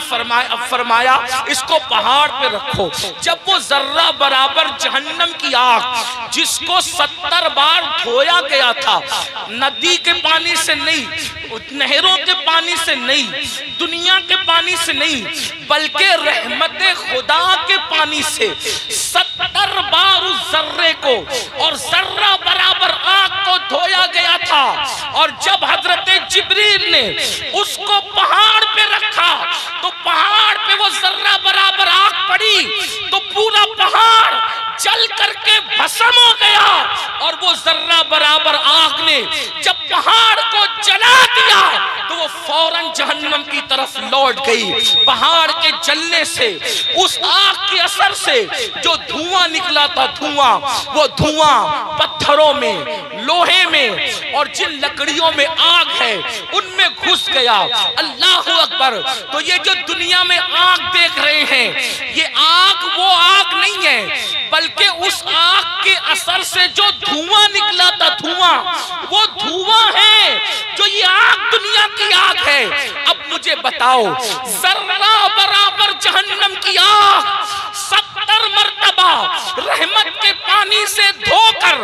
فرمایا اس کو پہاڑ پہ رکھو۔ جب وہ ذرہ برابر جہنم کی آگ جس کو 70 بار دھویا گیا تھا، ندی کے پانی سے نہیں، نہروں کے پانی سے نہیں، دنیا کے پانی سے نہیں، بلکہ رحمت خدا کے پانی سے 70 بار اس ذرے کو اور ذرہ برابر آگ کو دھویا گیا تھا۔ اور جب حضرت جبریل نے اس کو پہاڑ پہ رکھا تو پہاڑ پہ وہ ذرہ برابر آگ پڑی تو پورا پہاڑ جل کر کے بھسم ہو گیا، اور وہ ذرہ برابر آگ نے جب پہاڑ کو جلا دیا تو وہ فوراً جہنم کی طرف لوٹ گئی۔ پہاڑ کے جلنے سے، اس آگ کے اثر سے جو دھواں نکلا تھا، وہ دھواں پتھروں میں، لوہے میں اور جن لکڑیوں میں آگ ہے ان میں گھس گیا۔ اللہ اکبر! تو یہ جو دنیا میں آگ دیکھ رہے ہیں، یہ آگ وہ آگ نہیں ہے، بلکہ اس آگ کے اثر سے جو دھواں نکلا تھا، وہ دھواں ہے جو یہ آگ دنیا کی آگ ہے۔ اب مجھے بتاؤ، ذرہ برابر جہنم کی آگ 70 مرتبہ رحمت کے پانی سے دھو کر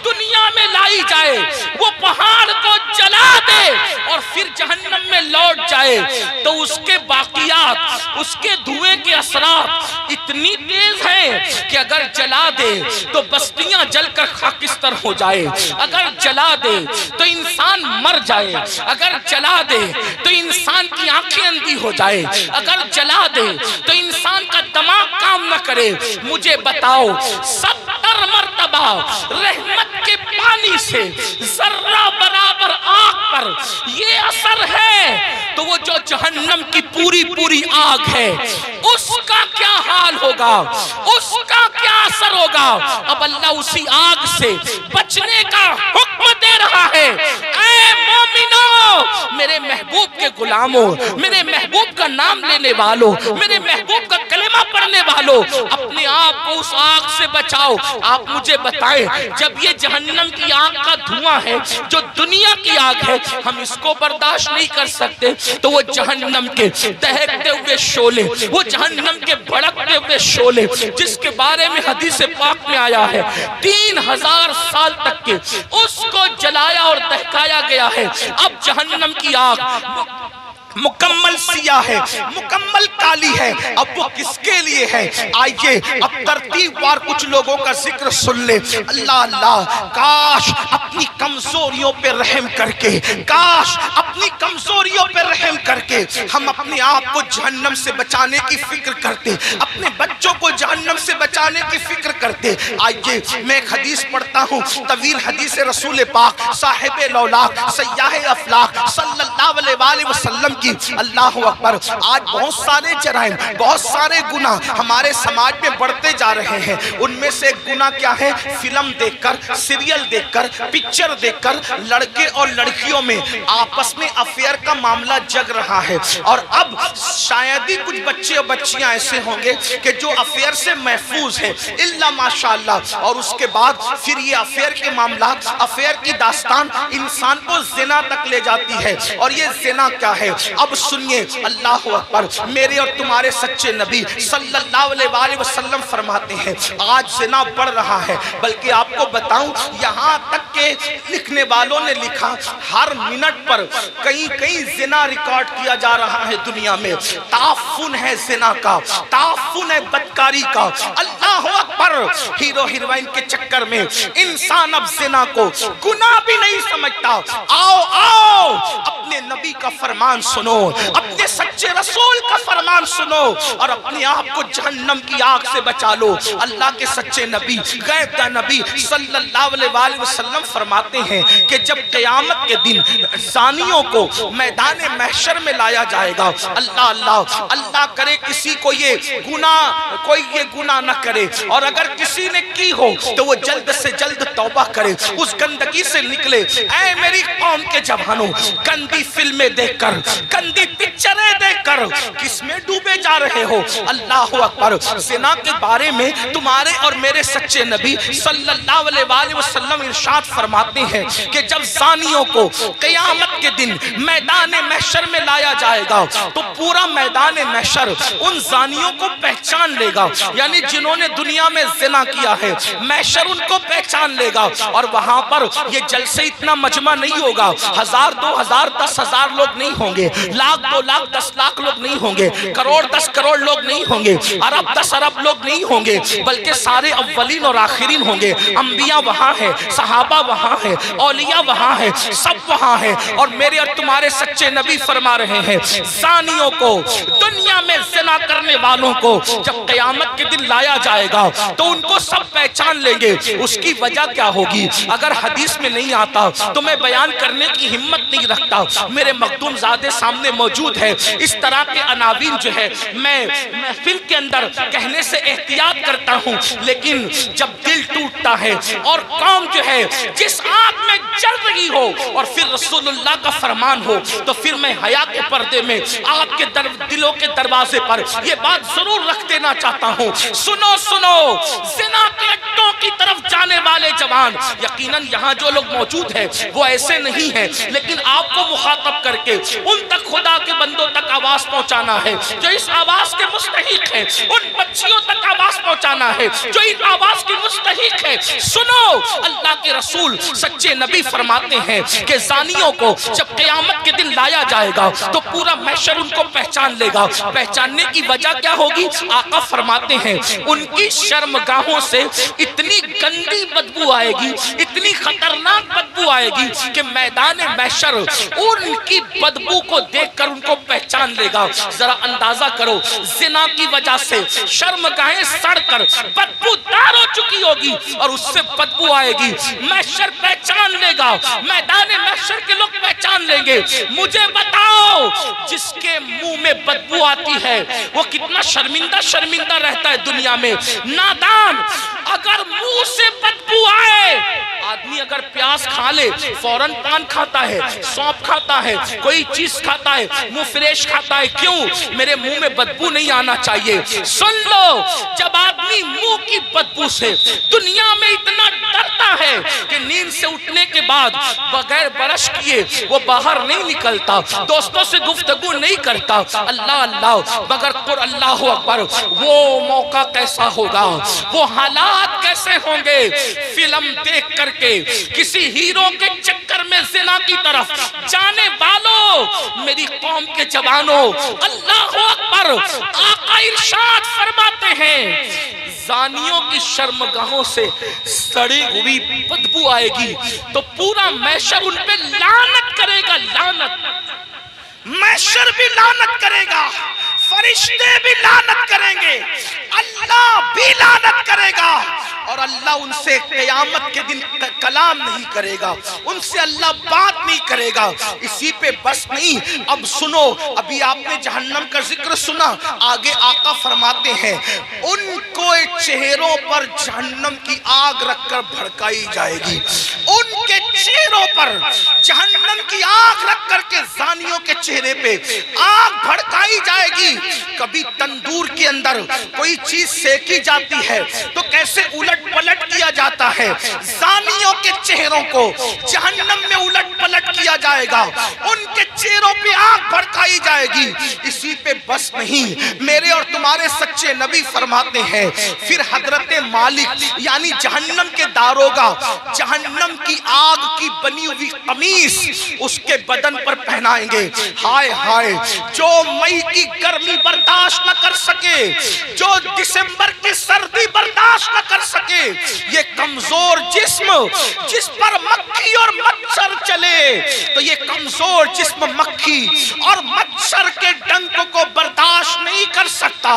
دنیا میں لائی جائے، وہ پہاڑ کو جلا دے اور پھر جہنم میں لوٹ جائے، تو اس کے باقیات، اس کے دھوئے کے اثرات اتنی تیز ہیں کہ اگر جلا دے تو بستیاں جل کر خاکستر ہو جائے، اگر جلا دے تو انسان مر جائے، اگر جلا دے تو انسان کی آنکھیں اندھی ہو جائے، اگر جلا دے تو انسان کا دماغ کام نہ کرے۔ مجھے بتاؤ، 70 مرتبہ رحمت کے پانی سے ذرہ برابر آگ پر یہ اثر ہے، تو وہ جو جہنم کی پوری آگ ہے اس کا کیا حال ہوگا، اس کا کیا اثر ہوگا؟ اب اللہ اسی آگ سے بچنے کا حکم دے رہا ہے۔ اے مومنوں، میرے محبوب کے غلاموں، میرے محبوب کا نام لینے والوں، میرے محبوب کا کلمہ کلمہ پڑھنے والوں اپنے آپ کو اس آگ سے بچاؤ. آپ مجھے بتائیں جب یہ جہنم کی آگ کا دھواں ہے جو دنیا کی آگ ہے ہم اس کو برداشت نہیں کر سکتے تو وہ جہنم کے دہکتے ہوئے شعلے, وہ جہنم کے بھڑکتے ہوئے شعلے جس کے بارے میں حدیث پاک میں آیا ہے 3000 سال تک کے اس کو جلایا اور دہکایا گیا ہے. اب جہنم کی آگ مکمل سیاہ ہے, مکمل کالی ہے. اب وہ کس کے لیے ہے؟ آئیے اب ترتیب وار کچھ لوگوں کا ذکر سن لے. اللہ اللہ, کاش اپنی کمزوریوں پہ رحم کر کے, کاش اپنی کمزوریوں پہ رحم کر کے ہم اپنے آپ کو جہنم سے بچانے کی فکر کرتے, اپنے بچوں کو جہنم سے بچانے کی فکر کرتے. آئیے میں ایک حدیث پڑھتا ہوں, طویل حدیث رسول پاک صاحب لولاک سیاح افلاق صلی اللہ علیہ وسلم. اللہ اکبر. آج بہت سارے جرائم, بہت سارے گناہ ہمارے سماج میں بڑھتے جا رہے ہیں. ان میں سے ایک گناہ کیا ہے؟ فلم دیکھ کر, سیریل دیکھ کر, پکچر دیکھ کر لڑکے اور لڑکیوں میں آپس میں افیئر کا معاملہ جگ رہا ہے. اور اب شاید ہی کچھ بچے اور بچیاں ایسے ہوں گے کہ جو افیئر سے محفوظ ہیں الا ماشاءاللہ. اور اس کے بعد پھر یہ افیئر کے معاملات, افیئر کی داستان انسان کو زنا تک لے جاتی ہے. اور یہ زنا کیا ہے؟ اب سنیے, اللہ اکبر, میرے اور تمہارے سچے نبی صلی اللہ علیہ وسلم فرماتے ہیں آج زنا بڑھ رہا ہے. بلکہ آپ کو بتاؤں یہاں تک کہ لکھنے والوں نے لکھا ہر منٹ پر کئی زنا ریکارڈ کیا جا رہا ہے دنیا میں. تعفن ہے زنا کا, تعفن ہے بدکاری کا. اللہ اکبر. ہیرو ہیروئن کے چکر میں انسان اب زنا کو گناہ بھی نہیں سمجھتا. آؤ آؤ اپنے نبی کا فرمان سنو, اپنے سچے رسول کا فرمان سنو اور اپنے آپ کو جہنم کی آگ سے بچا لو. اللہ کے سچے نبی, غیب کا نبی صلی اللہ علیہ وسلم فرماتے ہیں کہ جب قیامت کے دن زانیوں کو میدان محشر میں لایا جائے گا, اللہ اللہ اللہ کرے کسی کو یہ گناہ نہ کرے, اور اگر کسی نے کی ہو تو وہ جلد سے جلد توبہ کرے, اس گندگی سے نکلے. اے میری قوم کے جوانوں, گندی فلمیں دیکھ کر, گندی پکچریں دیکھ کر کس میں ڈوبے جا رہے ہو؟ اللہ اکبر. زنا کے بارے میں تمہارے اور میرے سچے نبی صلی اللہ علیہ وسلم ارشاد فرماتے ہیں کہ جب زانیوں کو قیامت کے دن میدان محشر میں لایا جائے گا تو پورا میدان محشر ان زانیوں کو پہچان لے گا. یعنی جنہوں نے دنیا میں زنا کیا ہے محشر ان کو پہچان لے گا. اور وہاں پر یہ جلسے اتنا مجمع نہیں ہوگا, 1000 2000 10,000 لوگ نہیں ہوں گے, لاکھ 2 لاکھ 10 لاکھ لوگ نہیں ہوں گے, کروڑ 10 کروڑ لوگ نہیں ہوں گے, ارب 10 ارب لوگ نہیں ہوں گے, بلکہ سارے اولین اور آخرین ہوں گے. انبیاء وہاں ہیں, صحابہ وہاں ہیں, اولیاء وہاں ہیں, سب وہاں ہیں. اور میرے اور تمہارے سچے نبی فرما رہے ہیں زانیوں کو, دنیا میں زنا کرنے والوں کو جب قیامت کے دن لایا جائے گا تو ان کو سب پہچان لیں گے. اس کی وجہ کیا ہوگی؟ اگر حدیث میں نہیں آتا تو میں بیان کرنے کی ہمت نہیں رکھتا. میرے مخدوم زادے سامنے موجود ہے. اس طرح کے عناوین جو ہے میں محفل کے اندر کہنے سے احتیاط کرتا ہوں, لیکن جب دل ٹوٹتا ہے اور قوم جو ہے جس آگ میں جل رہی ہو اور پھر رسول اللہ کا فرمان ہو تو پھر میں حیا کے پردے میں آپ کے دلوں کے دروازے پر یہ بات ضرور رکھ دینا چاہتا ہوں. سنو سنو, زنا کے اڈوں کی طرف جانے والے جوان, یقیناً یہاں جو لوگ موجود ہیں وہ ایسے نہیں ہیں, لیکن آپ کو مخاطب کر کے ان تک خدا کے بندوں تک آواز پہنچانا ہے جو اس آواز کے مستحق ہیں, ان بچیوں تک آواز پہنچانا ہے جو ان آواز کی مستحق ہے. سنو, اللہ کے رسول سچے نبی فرماتے ہیں کہ زانیوں کو جب قیامت کے دن لایا جائے گا تو پورا محشر ان کو پہچان لے گا. پہچاننے کی وجہ کیا ہوگی؟ آقا فرماتے ہیں ان کی شرمگاہوں سے اتنی گندی بدبو آئے گی, اتنی خطرناک بدبو آئے گی کہ میدان محشر ان کی بدبو کو دیکھ کر ان کو پہچان لے گا. ذرا اندازہ کرو, زنا کی وجہ سے شرمگاہیں سڑ کر بدبو دار ہو چکی ہوگی اور اس سے بدبو آئے گی, محشر پہچان لے گا, میدان محشر کے لوگ پہچان لیں گے. مجھے بتاؤ جس کے منہ میں بدبو آتی ہے وہ کتنا شرمندہ رہتا ہے دنیا میں. نادان, اگر منہ سے بدبو آئے، آدمی اگر پیاس کھا لے فوراً پان کھاتا ہے، سونپ کھاتا ہے، کوئی چیز کھاتا ہے، منہ فریش کھاتا ہے، کیوں؟ میرے منہ میں بدبو نہیں آنا چاہیے۔ سن لو، جب آدمی منہ کی بدبو سے دنیا میں اتنا ڈرتا ہے کہ نیند سے اٹھنے کے بعد بغیر برش کیے وہ باہر نہیں نکلتا، دوستوں سے گفتگو نہیں کرتا، اللہ اللہ مگر قر اللہ اکبر، وہ موقع کیسا ہوگا، وہ حالات کیسے ہوں گے؟ فلم دیکھ کر کے کسی ہیرو کے چکر میں زنا کی طرف جانے والوں، میری قوم کے جوانوں، اللہ اکبر، آقا ارشاد فرماتے ہیں زانیوں کی شرمگاہوں سے سڑی ہوئی بدبو آئے گی تو پورا محشر ان پہ لعنت کرے گا، لعنت، محشر بھی لعنت کرے گا، فرشتے بھی لعنت کریں گے، اللہ بھی لعنت کرے گا، اور اللہ ان سے قیامت کے دن کلام نہیں کرے گا، ان سے اللہ بات نہیں کرے گا۔ اسی پہ بس نہیں، اب سنو، ابھی آپ نے جہنم کا ذکر سنا، آگے آقا فرماتے ہیں ان کو چہروں پر جہنم کی آگ رکھ کر بھڑکائی جائے گی، ان کے چہروں پر جہنم کی آگ رکھ کر کے زانیوں کے چہرے پہ آگ بھڑکائی جائے گی۔ کبھی تندور کے اندر کوئی چیز سیکی جاتی ہے تو کیسے الٹ پلٹ کیا جاتا ہے، زانیوں کے چہروں کو جہنم میں الٹ پلٹ کیا جائے گا، ان کے چہروں پہ آگ بھڑکائی جائے گی۔ اسی پہ بس نہیں، میرے اور تمہارے سچے نبی فرماتے ہیں پھر حضرت مالک یعنی جہنم کے داروغہ جہنم کی آگ کی بنی ہوئی قمیص اس کے بدن پر پہنائیں گے۔ ہائے ہائے، جو مئی کی گرمی برداشت نہ کر سکے، جو دسمبر کی سردی برداشت نہ کر سکے، یہ کمزور جسم جس پر مکھی اور مچھر چلے تو یہ کمزور جسم مکھی اور مچھر کے ڈنک کو برداشت نہیں کر سکتا۔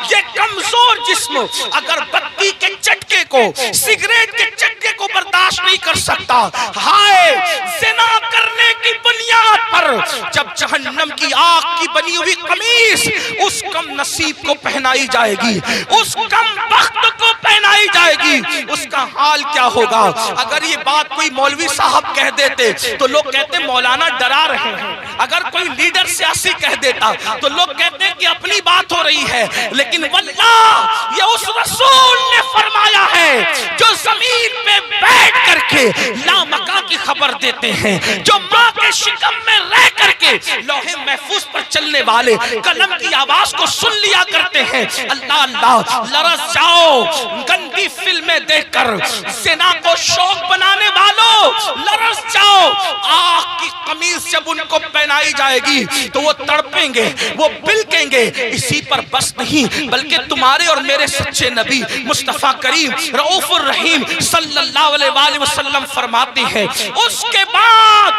یہ کمزور جسم اگر بتی کے چٹکے کو، سگریٹ کے چٹکے کو برداشت نہیں کر سکتا۔ ہائے، زنا کرنے کی بنیاد پر جب جہنم کی آگ کی بنی ہوئی قمیص اس کم نصیب کو پہنائی جائے گی، اس کم بخت کو پہنائی جائے گی، اس کا حال کیا ہوگا؟ اگر یہ بات کوئی مولوی صاحب کہہ دیتے تو لوگ کہتے مولانا ڈرا رہے ہیں، اگر کوئی لیڈر سیاسی کہہ دیتا تو لوگ کہتے ہیں کہ اپنی بات ہو رہی ہے، لیکن واللہ یہ اس رسول نے فرمایا ہے جو زمین پہ بیٹھ کر کے لامکاں کی خبر دیتے ہیں، جو ماں کے شکم میں رہ کر کے لوح محفوظ پر چلنے والے قلم کی آواز کو سن لیا کرتے ہیں۔ اللہ اللہ، لرز جاؤ گندی فلمیں دیکھ کر، زنا کو شوق بنانے والوں لرز جاؤ، آگ کی قمیص جب ان کو پہنائی جائے گی تو وہ تڑپیں گے، وہ بلکیں گے۔ اسی پر بس نہیں بلکہ تمہارے اور میرے سچے نبی مصطفیٰ کریم رؤوف الرحیم صلی اللہ علیہ وآلہ وسلم فرماتے ہیں اس کے بعد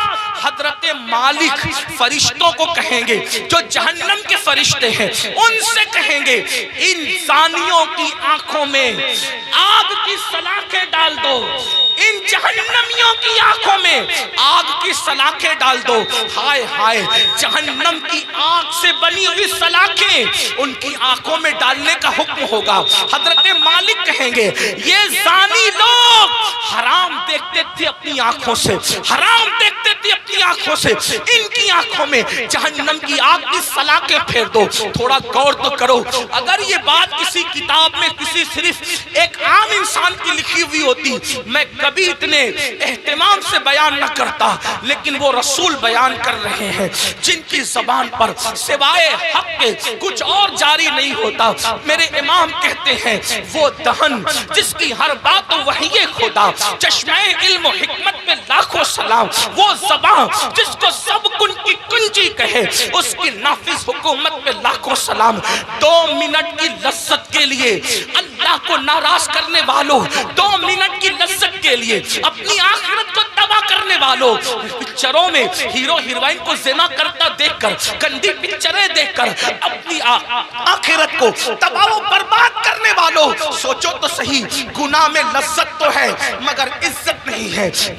حضرت مالک فرشتوں کو کہیں گے، جو جہنم کے فرشتے ہیں ان سے کہیں گے ان زانیوں کی آنکھوں میں آگ کی سلاخیں ڈال دو، ان جہنمیوں کی آنکھوں میں آگ کی سلاخیں ڈال دو۔ ہائے ہائے، جہنم کی آگ سے بنی ہوئی سلاخیں ان کی آنکھوں میں ڈالنے کا حکم ہوگا۔ حضرت مالک کہیں گے یہ زانی لوگ حرام دیکھتے تھے اپنی آنکھوں سے، حرام دیکھتے تھے اپنی آنکھوں سے، ان کی آنکھوں میں جہنم کی آگ کی سلاخیں پھیر دو۔ تھوڑا غور تو کرو، اگر یہ بات کسی کتاب میں کسی صرف ایک عام انسان کی لکھی ہوئی ہوتی میں کبھی اتنے اہتمام سے بیان نہ کرتا، لیکن وہ رسول بیان کر رہے ہیں جن کی زبان پر سوائے حق کے کچھ اور جاری نہیں ہوتا۔ میرے امام کہتے ہیں وہ دہن جس کی ہر بات وحی خدا، چشمہ علم و حکمت میں لاکھوں سلام، وہ زبان جس کو سب کن کی کنجی کہے، اس کی نافذ حکومت میں لاکھوں سلام۔ 2 منٹ کی لذت کے لیے اللہ کو ناراض کرنے والوں، 2 منٹ کی لذت کے لیے اپنی آخرت کو تباہ کرنے والوں، پکچروں میں ہیرو ہیروئن کو زنا کرتا دیکھ کر، گندی پکچریں دیکھ کر اپنی آخرت کو تباہ و برباد کرنے والوں، سوچو تو صحیح، گناہ میں لذت تو ہے مگر عزت نہیں ہے،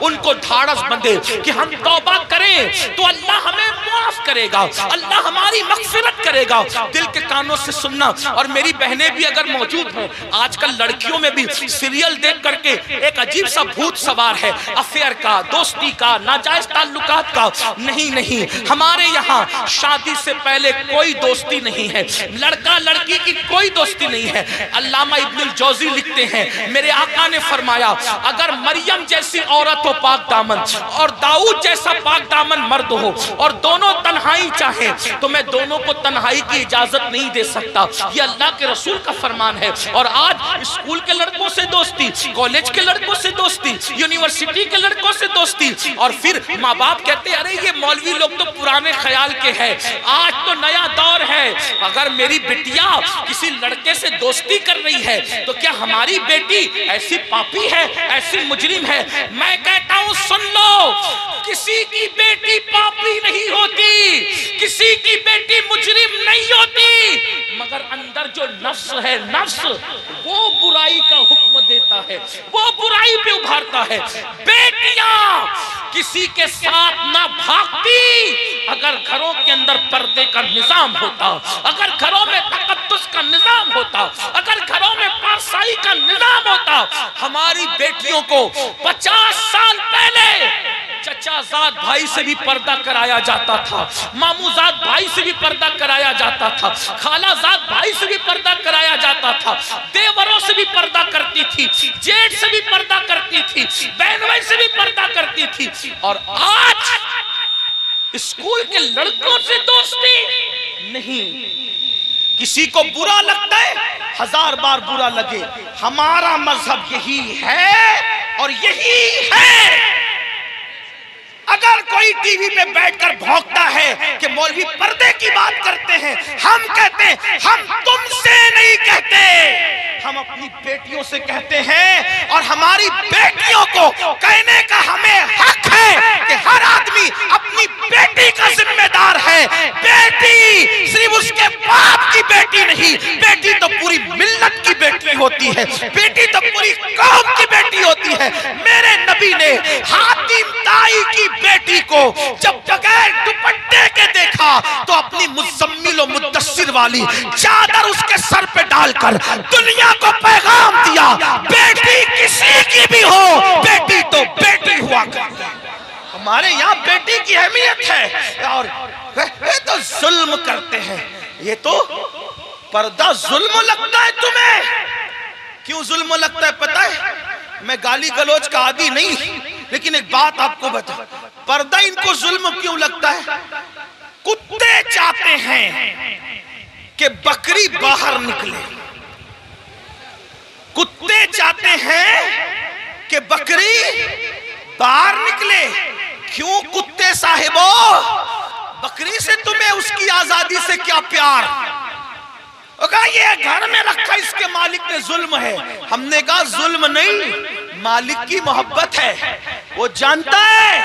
ان کو دھاڑس بندھے کہ ہم توبہ کریں تو اللہ ہمیں معاف کرے گا، اللہ ہماری مغفرت کرے گا۔ دل کے کانوں سے سننا۔ اور میری بہنیں بھی اگر موجود ہیں، آج کل لڑکیوں میں بھی سیریل دیکھ کر کے ایک عجیب سا بھوت سوار ہے، افیئر کا، دوستی کا، ناجائز تعلقات کا۔ نہیں، ہمارے یہاں شادی سے پہلے کوئی دوستی نہیں ہے، لڑکا لڑکی کی کوئی دوستی نہیں ہے۔ علامہ ابن الجوزی لکھتے ہیں، میرے آقا نے فرمایا اگر مریم جیسی عورت ہو پاک دامن اور داؤد جیسا پاک دامن مرد ہو اور دونوں تنہائی چاہیں تو میں دونوں کو تنہائی کی اجازت نہیں دے سکتا۔ یہ اللہ کے رسول کا فرمان ہے۔ اور آج اسکول کے لڑکوں سے دوستی، کالج کے لڑکوں سے دوستی، یونیورسٹی کے لڑکوں سے دوستی، اور پھر ماں باپ کہتے ہیں ارے یہ مولوی لوگ تو پرانے خیال کے ہیں، آج تو نیا دور ہے۔ اگر میری بٹیا کسی لڑکے سے دوستی کر رہی ہے تو کیا ہماری بیٹی ایسی پاپی ہے، ایسی مجرم ہے؟ میں کہتا ہوں سن لو، کسی کی بیٹی پاپی نہیں ہوتی، کسی کی بیٹی مجرم نہیں ہوتی، مگر اندر جو نفس ہے، نفس وہ برائی کا حکم دیتا ہے، وہ برائی پہ ابھارتا ہے۔ بیٹیاں کسی کے ساتھ نہ بھاگتی اگر گھروں کے اندر پردے کا نظام ہوتا، اگر گھروں میں تقدس کا نظام ہوتا، اگر گھروں میں پارسائی کا نظام ہوتا۔ ہماری بیٹیوں کو 50 سال پہلے چچا زاد بھائی سے بھی پردہ کرایا جاتا تھا، مامو زاد بھائی سے بھی پردہ کرایا جاتا تھا، خالہ زاد بھائی سے بھی پردہ کرایا جاتا تھا، دیوروں سے بھی پردہ کرتی تھی، جیٹ سے بھی پردہ کرتی تھی، بہنوئی سے بھی پردہ کرتی تھی۔ اور آج اسکول کے لڑکوں سے دوستی نہیں۔ کسی کو برا لگتا ہے، 1000 بار برا لگے، ہمارا مذہب یہی ہے اور یہی ہے۔ اگر کوئی ٹی وی پہ بیٹھ کر بھونکتا ہے کہ مولوی پردے کی بات کرتے ہیں، ہم کہتے ہیں ہم تم سے نہیں کہتے، ہم اپنی بیٹیوں سے کہتے ہیں، اور ہماری بیٹیوں کو کہنے کا ہمیں حق ہے کہ ہر آدمی اپنی بیٹی کا ذمہ دار ہے۔ بیٹی صرف اس کے باپ کی بیٹی نہیں، بیٹی تو پوری ملت کی بیٹی ہوتی ہے، بیٹی تو پوری قوم کی بیٹی ہوتی ہے۔ میرے نبی نے حاتم طائی کی بیٹی کو جب بغیر دوپٹے کے دیکھا تو اپنی مزمل و مدثر والی چادر اس کے سر پہ ڈال کر دنیا کو پیغام دیا، بیٹی کسی کی بھی ہو، بیٹی تو بیٹی ہوا کرتی ہے۔ ہمارے یہاں بیٹی کی اہمیت ہے، اور یہ تو ظلم کرتے ہیں۔ یہ تو پردہ ظلم لگتا ہے تمہیں؟ کیوں ظلم لگتا ہے پتہ ہے؟ میں گالی گلوچ کا عادی نہیں، لیکن ایک بات آپ کو بتا، پردہ ان کو ظلم کیوں لگتا ہے؟ کتے چاہتے ہیں کہ بکری باہر نکلے، کتے چاہتے ہیں کہ بکری باہر نکلے۔ کیوں کتے صاحبو؟ بکری سے تمہیں اس کی آزادی سے کیا پیار؟ کہا یہ گھر میں رکھا اس کے مالک نے ظلم ہے۔ ہم نے کہا ظلم نہیں، مالک کی محبت ہے۔ وہ جانتا ہے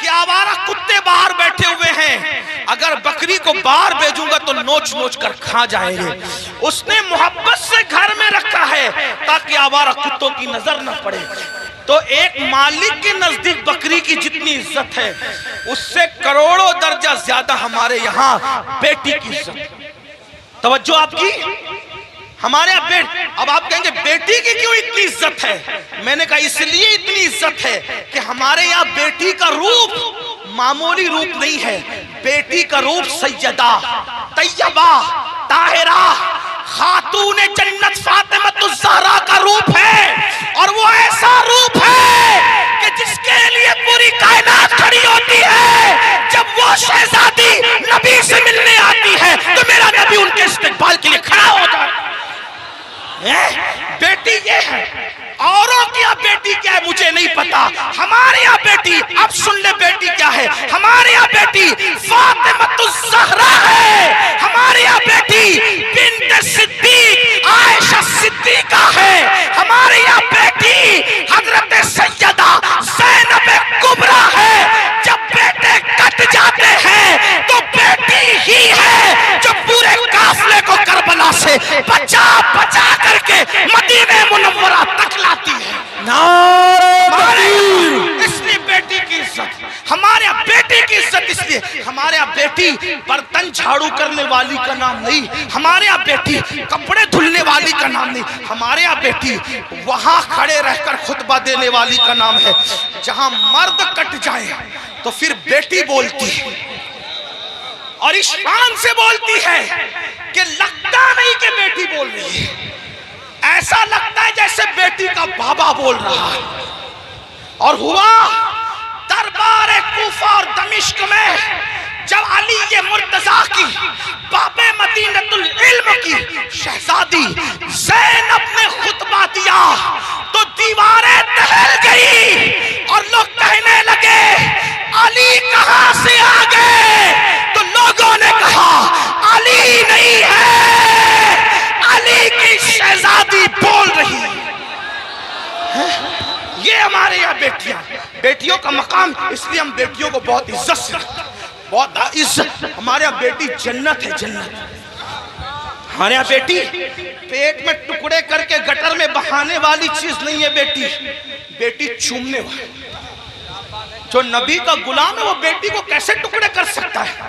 کہ آوارہ کتے باہر بیٹھے ہوئے ہیں، اگر بکری کو باہر بھیجوں گا تو نوچ نوچ کر کھا جائیں گے۔ اس نے محبت سے گھر میں رکھا ہے تاکہ آوارہ کتوں کی نظر نہ پڑے۔ تو ایک مالک کے نزدیک بکری کی جتنی عزت ہے، اس سے کروڑوں درجہ زیادہ ہمارے یہاں بیٹی کی عزت۔ توجہ آپ کی، ہمارے اب آپ کہیں گے بیٹی کی کیوں اتنی عزت ہے؟ میں نے کہا اس لیے اتنی عزت ہے کہ ہمارے یہاں بیٹی کا روپ معمولی روپ نہیں ہے، بیٹی کا روپ سیدہ، طیبہ، طاہرہ، خاتون جنت فاطمۃ الزہرا کا روپ ہے، اور وہ ایسا روپ ہے کہ جس کے لیے پوری کائنات کھڑی ہوتی ہے۔ جب وہ شہزادی نبی سے ملنے آتی ہے تو میرا نبی ان کے استقبال کے لیے کھڑا ہو جاتا ہے۔ بیٹی یہ ہے، اوروں کی بیٹی کیا ہے مجھے نہیں پتا، ہمارے یہاں بیٹی، اب سن لے بیٹی کیا ہے، ہمارے یہاں بیٹی فاطمۃ الزہرا ہے، ہمارے یہاں بیٹی بنت صدیق عائشہ صدیقہ ہے، ہمارے یہاں بیٹی حضرت عزت, ہمارے یہاں بیٹی کی عزت اس لیے, ہمارے یہاں بیٹی برتن جھاڑو کرنے والی کا نام نہیں, ہمارے یہاں بیٹی کپڑے دھلنے والی کا نام نہیں, ہمارے یہاں بیٹی وہاں کھڑے رہ کر خطبہ دینے والی کا نام ہے. جہاں مرد کٹ جائے تو پھر بیٹی بولتی ہے اور اس شان سے بولتی ہے کہ لگتا نہیں کہ بیٹی بول رہی ہے, ایسا لگتا ہے جیسے بیٹی کا بابا بول رہا ہے. اور ہوا دربار کوفہ اور دمشق میں جب علی مرتضیٰ کی باب مدینۃ العلم کی شہزادی زینب نے خطبہ دیا تو دیواریں دہل گئی اور لوگ کہنے لگے علی کہاں سے آ گئے, تو لوگوں نے کہا علی نہیں ہے, علی کی شہزادی بول رہی ہے. یہ ہمارے یہاں بیٹیاں, بیٹیوں کا مقام, اس لیے ہم بیٹیوں کو بہت عزت سے رکھتے ہیں, بہت عزت. ہمارے یہاں بیٹی جنت ہے, جنت. ہمارے یہاں بیٹی پیٹ میں ٹکڑے کر کے گٹر میں بہانے والی چیز نہیں ہے. بیٹی بیٹی چومنے والی. جو نبی کا غلام ہے وہ بیٹی کو کیسے ٹکڑے کر سکتا ہے,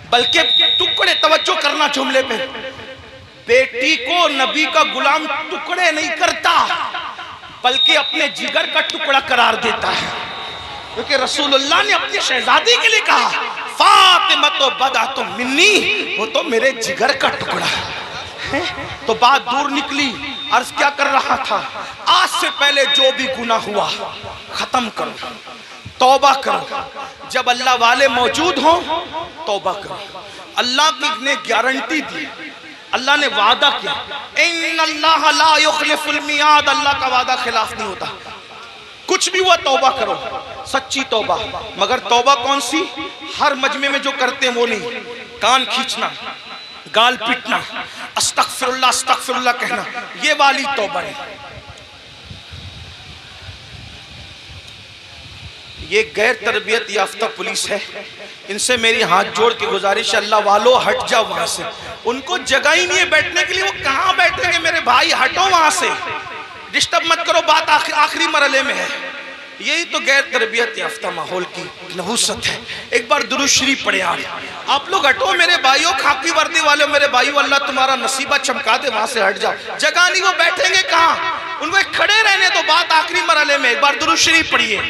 بلکہ ٹکڑے, توجہ کرنا جملے پہ, بیٹی کو نبی کا غلام ٹکڑے نہیں کرتا بلکہ اپنے جگر کا ٹکڑا قرار دیتا ہے, کیونکہ رسول اللہ نے اپنی شہزادی کے لیے کہا فاطمہ تو بضعۃ منی, وہ تو میرے جگر کا ٹکڑا ہے. تو بات دور نکلی, عرض کیا کر رہا تھا, آج سے پہلے جو بھی گناہ ہوا ختم کرو, توبہ کرو. جب اللہ والے موجود ہوں توبہ کرو. اللہ کی نے گارنٹی دی, اللہ نے وعدہ کیا, ان اللہ لا یخلف المیعاد, اللہ کا وعدہ خلاف نہیں ہوتا. کچھ بھی ہوا توبہ کرو, سچی توبہ. مگر توبہ کون سی؟ ہر مجمع میں جو کرتے ہیں وہ نہیں, کان کھینچنا, گال پیٹنا, استغفر اللہ کہنا, یہ والی توبہ ہے. یہ غیر تربیت یافتہ پولیس ہے, ان سے میری ہاتھ جوڑ کے گزارش ہے, اللہ والو ہٹ جاؤ وہاں سے. ان کو جگہ ہی نہیں ہے بیٹھنے کے لیے, وہ کہاں بیٹھیں گے میرے بھائی, ہٹو وہاں سے, ڈسٹرب مت کرو, بات آخری مرحلے میں ہے. یہی تو غیر تربیت یافتہ ماحول کی نحوست ہے. ایک بار درود شریف پڑھے آپ لوگ, ہٹو میرے بھائیوں, خاکی وردی والے میرے بھائیوں, اللہ تمہارا نصیبہ چمکا دے, وہاں سے ہٹ جاؤ. جگہ نہیں, وہ بیٹھیں گے کہاں, ان کو کھڑے رہنے تو, بات آخری مرحلے میں. ایک بار درود شریف پڑھیے.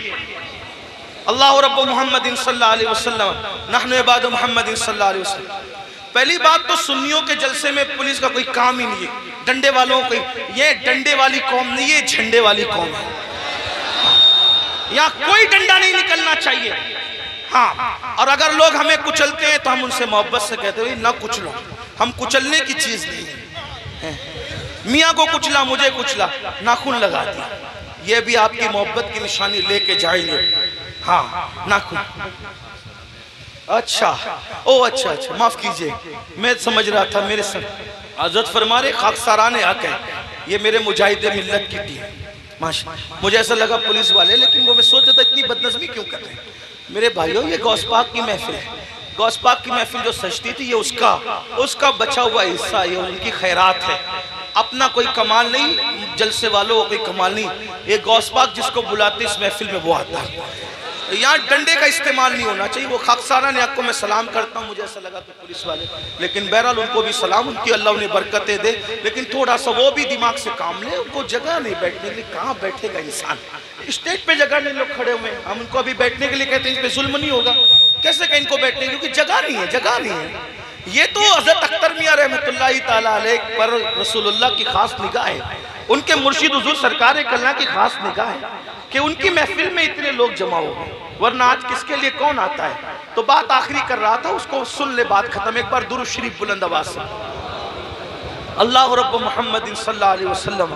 اللہ رب محمد صلی اللہ علیہ وسلم, نحن عباد محمد صلی اللہ علیہ وسلم. پہلی بات تو سنیوں کے جلسے میں پولیس کا کوئی کام ہی نہیں ہے, ڈنڈے والوں کو, یہ ڈنڈے والی قوم نہیں, یہ جھنڈے والی قوم ہے. یہاں کوئی ڈنڈا نہیں نکلنا چاہیے. ہاں, اور اگر لوگ ہمیں کچلتے ہیں تو ہم ان سے محبت سے کہتے ہیں نہ کچلو, ہم کچلنے کی چیز نہیں. میاں کو کچلا, مجھے کچلا, ناخن لگا دیا, یہ بھی آپ کی محبت کی نشانی لے کے جائیں گے. ہاں ناخن, اچھا اچھا معاف کیجئے, میں سمجھ رہا تھا میرے ساتھ حضرت فرما رہے خاکساران حق ہے, یہ میرے مجاہد ملت کی ٹیم. مجھے ایسا لگا پولیس والے, لیکن وہ میں سوچ رہا تھا اتنی بدنظمی کیوں کر رہے ہیں. میرے بھائیوں, یہ غوث پاک کی محفل ہے, غوث پاک کی محفل جو سجتی تھی, یہ اس کا بچا ہوا حصہ, یہ ان کی خیرات ہے. اپنا کوئی کمال نہیں, جلسے والوں کوئی کمال نہیں, یہ غوث پاک جس کو بلاتے اس محفل میں وہ آتا ہے. یہاں ڈنڈے کا استعمال نہیں ہونا چاہیے. وہ خاکساران حق کو میں سلام کرتا ہوں, مجھے ایسا لگا کہ پولیس والے, لیکن بہرحال ان کو بھی سلام, ان کی اللہ انہیں برکتیں دے, لیکن تھوڑا سا وہ بھی دماغ سے کام لے. ان کو جگہ نہیں بیٹھنے کے لیے, کہاں بیٹھے گا انسان, اسٹیج پہ جگہ نہیں, لوگ کھڑے ہوئے, ہم ان کو ابھی بیٹھنے کے لیے کہتے ہیں اس پہ ظلم نہیں ہوگا, کیسے کہ ان کو بیٹھنے, کیونکہ جگہ نہیں ہے, جگہ نہیں ہے. یہ تو حضرت اختر میاں رحمت اللہ تعالیٰ علیہ پر رسول اللہ کی خاص نگاہ ہے, ان کے مرشد حضور سرکار کلہ کی خاص نگاہ ہے کہ ان کی محفل میں اتنے لوگ جمع ہو گئے, ورنہ آج کس کے لیے کون آتا ہے. تو بات آخری کر رہا تھا, اس کو سن لے, بات ختم. ایک بار درود شریف بلند آواز سے. اللہ رب محمد صلی اللہ علیہ وسلم,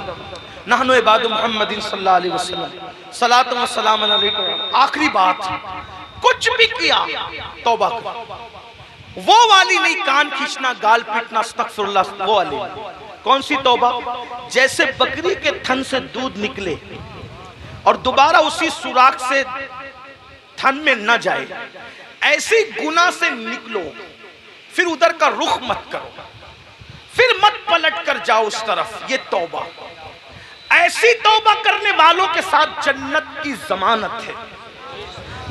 نحن عباد محمد صلی اللہ علیہ وسلم, صلاۃ و سلام علیکم. آخری بات, کچھ بھی کیا توبہ کر, وہ والی نہیں, کان کھینچنا, گال پیٹنا, استغفر اللہ, وہ والی. کون سی توبہ؟ جیسے بکری کے تھن سے دودھ نکلے اور دوبارہ اسی سوراخ سے تھن میں نہ جائے, ایسی گناہ سے نکلو, پھر ادھر کا رخ مت کرو, پھر مت پلٹ کر جاؤ اس طرف. یہ توبہ, ایسی توبہ کرنے والوں کے ساتھ جنت کی ضمانت ہے.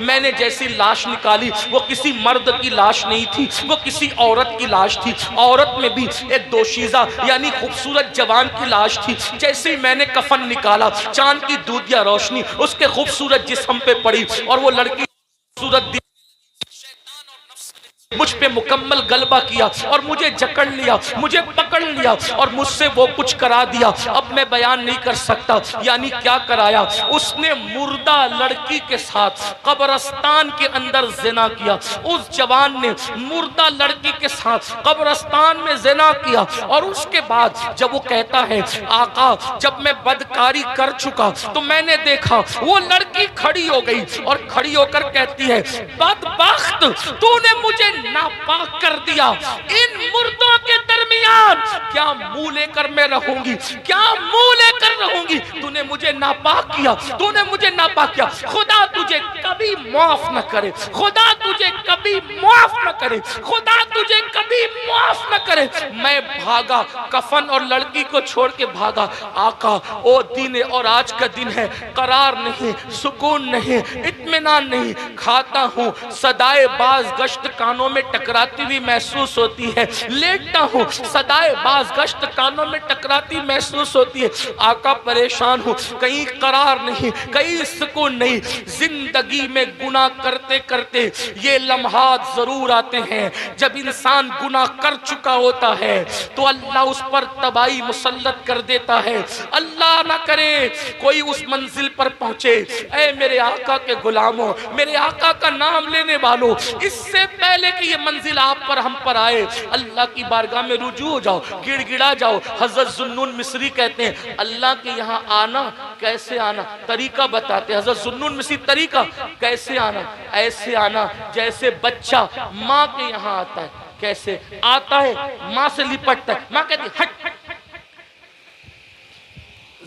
میں نے جیسی لاش نکالی وہ کسی مرد کی لاش نہیں تھی، وہ کسی عورت کی لاش تھی. عورت میں بھی ایک دوشیزہ یعنی خوبصورت جوان کی لاش تھی. جیسے ہی میں نے کفن نکالا چاند کی دودیا روشنی اس کے خوبصورت جسم پہ پڑی اور وہ لڑکی خوبصورت مجھ پہ مکمل غلبہ کیا اور مجھے جکڑ لیا، مجھے پکڑ لیا اور مجھ سے وہ کچھ کرا دیا. اب میں بیان نہیں کر سکتا یعنی کیا کرایا. اس نے مردہ لڑکی کے ساتھ قبرستان کے اندر زنا کیا. اس جوان نے مردہ لڑکی کے ساتھ قبرستان میں زنا کیا. اور اس کے بعد جب وہ کہتا ہے آقا جب میں بدکاری کر چکا تو میں نے دیکھا وہ لڑکی کھڑی ہو گئی اور کھڑی ہو کر کہتی ہے بدبخت تو نے مجھے ناپاک کر دیا. ان مردوں کے درمیان کیا منہ لے کر میں رہوں گی، کیا منہ لے کر رہوں گی. تو نے مجھے ناپاک کیا، تو نے مجھے ناپاک کیا. خدا تجھے کبھی معاف نہ کرے، خدا تجھے کبھی معاف نہ کرے، خدا تجھے کبھی معاف نہ کرے. میں بھاگا کفن اور لڑکی کو چھوڑ کے بھاگا. آقا او دن اور آج کا دن ہے، قرار نہیں، سکون نہیں، اطمینان نہیں. کھاتا ہوں صدائے باز گشت کانوں میں ٹکراتی ہوئی محسوس ہوتی ہے. لیٹتا ہوں صدائے باز گشت کانوں میں ٹکراتی محسوس ہوتی ہے. آقا پریشان ہوں، کہیں قرار نہیں، کہیں سکون نہیں. زندگی میں گناہ کرتے کرتے یہ لمحات ضرور آتے ہیں جب انسان گناہ کر چکا ہوتا ہے تو اللہ اس پر تباہی مسلط کر دیتا ہے. اللہ نہ کرے کوئی اس منزل پر پہنچے. اے میرے آقا کے غلاموں، میرے آقا کا نام لینے والوں، اس سے پہلے کہ یہ منزل آپ پر ہم پر آئے اللہ کی بارگاہ میں رجوع ہو جاؤ، گڑ گڑا جاؤ. حضرت ذوالنون مصری کہتے ہیں اللہ کے یہاں آنا کیسے آنا، طریقہ بتاتے ہیں. حضرت ذوالنون مصری طریقہ کیسے آنا، ایسے آنا جیسے بچہ ماں کے یہاں آتا ہے. کیسے آتا ہے؟ ماں سے لپٹتا ہے، ماں کہتی ہے ہٹ.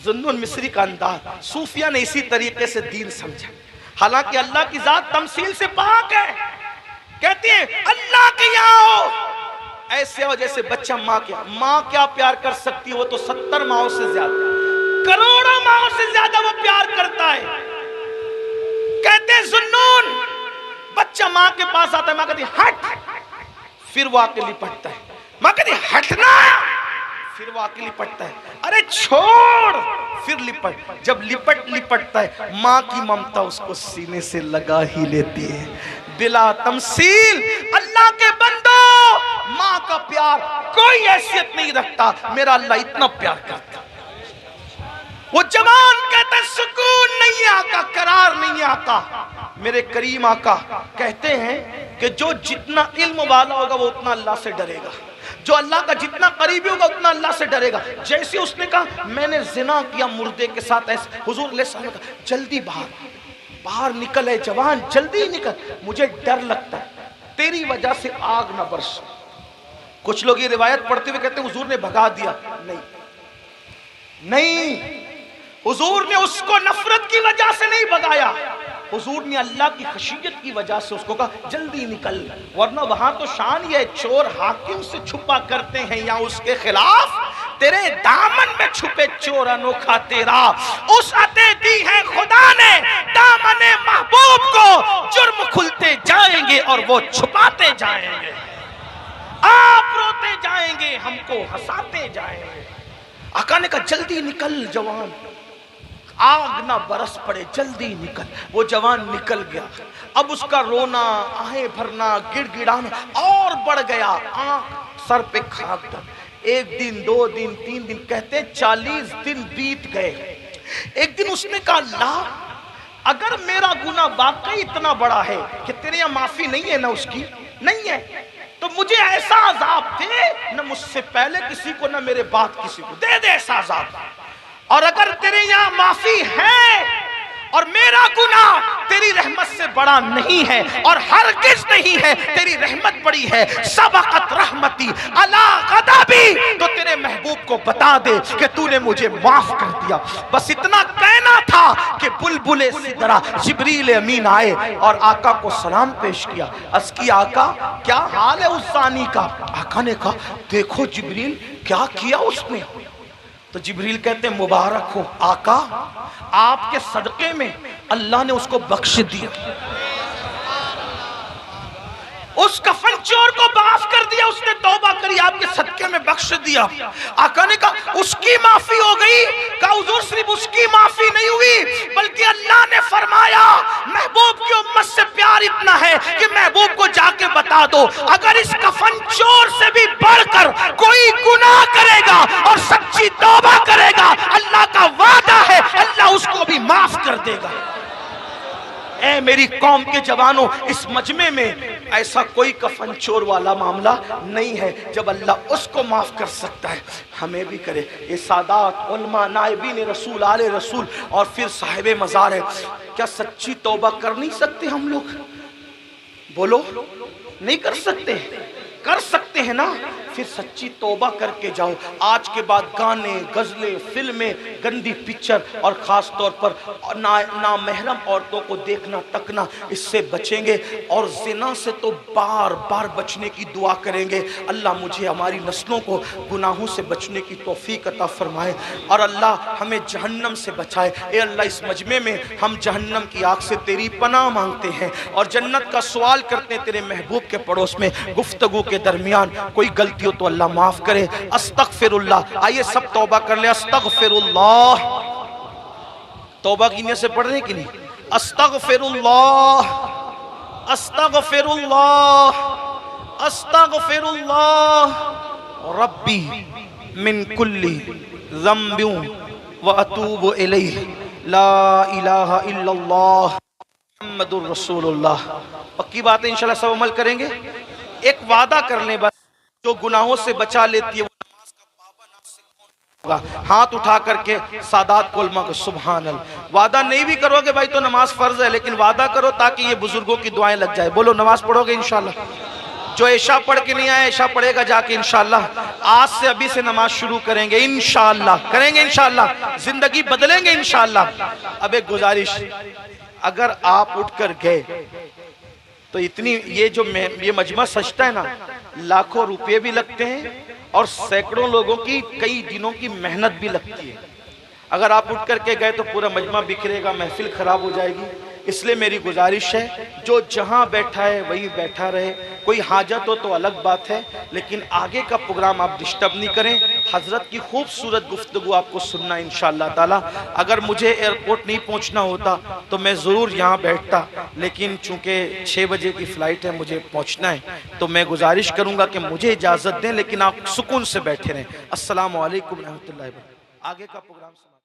ذوالنون مصری کا انداز صوفیہ نے اسی طریقے سے دین سمجھا. حالانکہ اللہ کی ذات تمثیل سے پاک ہے. کہتی ہیں اللہ کے یہاں ہو ایسے ہو جیسے بچہ ماں کے. ماں کیا پیار کر سکتی ہے؟ وہ تو 70 ماؤں سے زیادہ، کروڑوں ماؤں سے زیادہ وہ پیار کرتا ہے. کہتے ہیں ذوالنون بچہ ماں کے پاس آتا ہے، ماں کہتی ہے ہٹ، پھر وہ آکے لپٹتا ہے. ماں کہتی ہے ہٹنا، پھر وہ آکے لپٹتا ہے. ارے چھوڑ، پھر لپٹ. جب لپٹتا ہے ماں کی ممتا اس کو سینے سے لگا ہی لیتی ہے. بلا تمثیل اللہ کے بندو ماں کا پیار کوئی حیثیت نہیں رکھتا. میرا اللہ اتنا پیار کرتا. وہ جوان کہتا ہے سکون نہیں آقا، قرار نہیں آقا. میرے کریم آقا کہتے ہیں کہ جو جتنا علم والا ہوگا وہ اتنا اللہ سے ڈرے گا، جو اللہ کا جتنا قریبی ہوگا اتنا اللہ سے ڈرے گا. جیسے اس نے کہا میں نے زنا کیا مردے کے ساتھ، ایسے حضور علیہ السلام نے کہا جلدی باہر نکل ہے جوان، جلدی نکل، مجھے ڈر لگتا ہے تیری وجہ سے آگ نہ برس. کچھ لوگ یہ روایت پڑھتے ہوئے کہتے ہیں حضور نے بھگا دیا. نہیں، حضور نے اس کو نفرت کی وجہ سے نہیں بھگایا، حضور نے اللہ کی خشیت کی وجہ سے اس کو کہا جلدی نکل. ورنہ وہاں تو شان یہ چور حاکم سے چھپا کرتے ہیں یا اس کے خلاف، تیرے دامن میں چھپے چور انوکھا تیرا. اس عطے دی ہے خدا نے دامن محبوب کو، جرم کھلتے جائیں گے اور وہ چھپاتے جائیں گے. آپ روتے جائیں گے، ہم کو ہنساتے جائیں گے. آقا نے کہا جلدی نکل جوان، آگ نہ برس پڑے، جلدی نکل. وہ جوان نکل گیا. اب اس کا رونا، آہیں بھرنا، گڑ گڑانا اور بڑھ گیا. آنکھ سر پہ خاک ڈال. 1 دن 2 دن 3 دن کہتے 40 دن بیت گئے. ایک دن اس نے کہا اللہ اگر میرا گناہ واقعی اتنا بڑا ہے کہ تیرے یہاں معافی نہیں ہے، نہ اس کی نہیں ہے، تو مجھے ایسا عذاب دے، نہ مجھ سے پہلے کسی کو نہ میرے بعد کسی کو، دے ایسا عذاب. اور اگر تیرے یہاں معافی ہے اور میرا گناہ تیری رحمت سے بڑا نہیں ہے اور ہرگز نہیں ہے، تیری رحمت بڑی ہے، سبقت رحمتی علی غضبی، تو تیرے محبوب کو بتا دے کہ تو نے مجھے معاف کر دیا. بس اتنا کہنا تھا کہ بلبل سدرہ جبریل امین آئے اور آقا کو سلام پیش کیا. عرض کی آقا کیا حال ہے اس زانی کا؟ آقا نے کہا دیکھو جبریل کیا کیا اس نے. تو جبریل کہتے ہیں مبارک ہو آقا، آپ کے صدقے میں اللہ نے اس کو بخش دیا، اس کفن چور کو معاف کر دیا، اس نے توبہ کری، آپ کے صدقے میں بخش دیا۔ آقا نے کہا اس کی معافی ہو گئی، کہا حضور صرف اس کی معافی نہیں ہوئی بلکہ اللہ نے فرمایا محبوب کی امت سے پیار اتنا ہے کہ محبوب کو جا کے بتا دو اگر اس کفن چور سے بھی بڑھ کر کوئی گناہ کرے گا اور سچی توبہ کرے گا، اللہ کا وعدہ ہے اللہ اس کو بھی معاف کر دے گا۔ اے میری قوم کے جوانوں، اس مجمع میں ایسا کوئی کفن چور والا معاملہ نہیں ہے، جب اللہ اس کو معاف کر سکتا ہے ہمیں بھی کرے۔ یہ سادات علماء نائبین رسول آل رسول اور پھر صاحب مزار ہے، کیا سچی توبہ کر نہیں سکتے ہم لوگ؟ بولو نہیں کر سکتے؟ کر سکتے ہیں نا، پھر سچی توبہ کر کے جاؤ۔ آج کے بعد گانے، غزلیں، فلمیں، گندی پکچر اور خاص طور پر نامحرم عورتوں کو دیکھنا تکنا، اس سے بچیں گے، اور زنا سے تو بار بار بچنے کی دعا کریں گے۔ اللہ مجھے ہماری نسلوں کو گناہوں سے بچنے کی توفیق عطا فرمائے، اور اللہ ہمیں جہنم سے بچائے۔ اے اللہ اس مجمع میں ہم جہنم کی آگ سے تیری پناہ مانگتے ہیں اور جنت کا سوال کرتے ہیں تیرے محبوب کے پڑوس میں۔ گفتگو کے درمیان کوئی غلطی ہو تو اللہ معاف کرے۔ استغفر اللہ، آئیے سب توبہ کر لیں۔ استغفر اللہ، توبہ کی نیت سے پڑھ رہے ہیں کہ نہیں؟ استغفر اللہ، استغفر اللہ، استغفر اللہ ربی من کل ذنب واتوب الیہ، لا الہ الا اللہ محمد الرسول اللہ۔ پکی بات ہے، انشاءاللہ سب عمل کریں گے۔ ایک وعدہ کر لیں بس، جو گناہوں سے بچا لیتی ہے وہ نماز کا پابند آپ سے کون ہوگا؟ ہاتھ اٹھا کر کے سادات کو علماء کو سبحان اللہ۔ وعدہ نہیں بھی کرو گے بھائی تو نماز فرض ہے، لیکن وعدہ کرو تاکہ یہ بزرگوں کی دعائیں لگ جائے۔ بولو نماز پڑھو گے انشاءاللہ؟ جو عشاء پڑھ کے نہیں آئے عشاء پڑھے گا جا کے انشاءاللہ۔ آج سے ابھی سے نماز شروع کریں گے انشاءاللہ، کریں گے انشاءاللہ، زندگی بدلیں گے انشاءاللہ۔ اب ایک گزارش، اگر آپ اٹھ کر گئے تو اتنی یہ مجمع سجتا ہے نا، لاکھوں روپے بھی لگتے ہیں اور سینکڑوں لوگوں کی کئی دنوں کی محنت بھی لگتی ہے۔ اگر آپ اٹھ کر کے گئے تو پورا مجمع بکھرے گا، محفل خراب ہو جائے گی۔ اس لیے میری گزارش ہے جو جہاں بیٹھا ہے وہی بیٹھا رہے، کوئی حاجت ہو تو الگ بات ہے، لیکن آگے کا پروگرام آپ ڈسٹرب نہیں کریں۔ حضرت کی خوبصورت گفتگو آپ کو سننا انشاءاللہ تعالی۔ اگر مجھے ایئرپورٹ نہیں پہنچنا ہوتا تو میں ضرور یہاں بیٹھتا، لیکن چونکہ 6 بجے کی فلائٹ ہے مجھے پہنچنا ہے، تو میں گزارش کروں گا کہ مجھے اجازت دیں، لیکن آپ سکون سے بیٹھے رہیں۔ السلام علیکم ورحمۃ اللہ وبرکاتہ۔ آگے کا پروگرام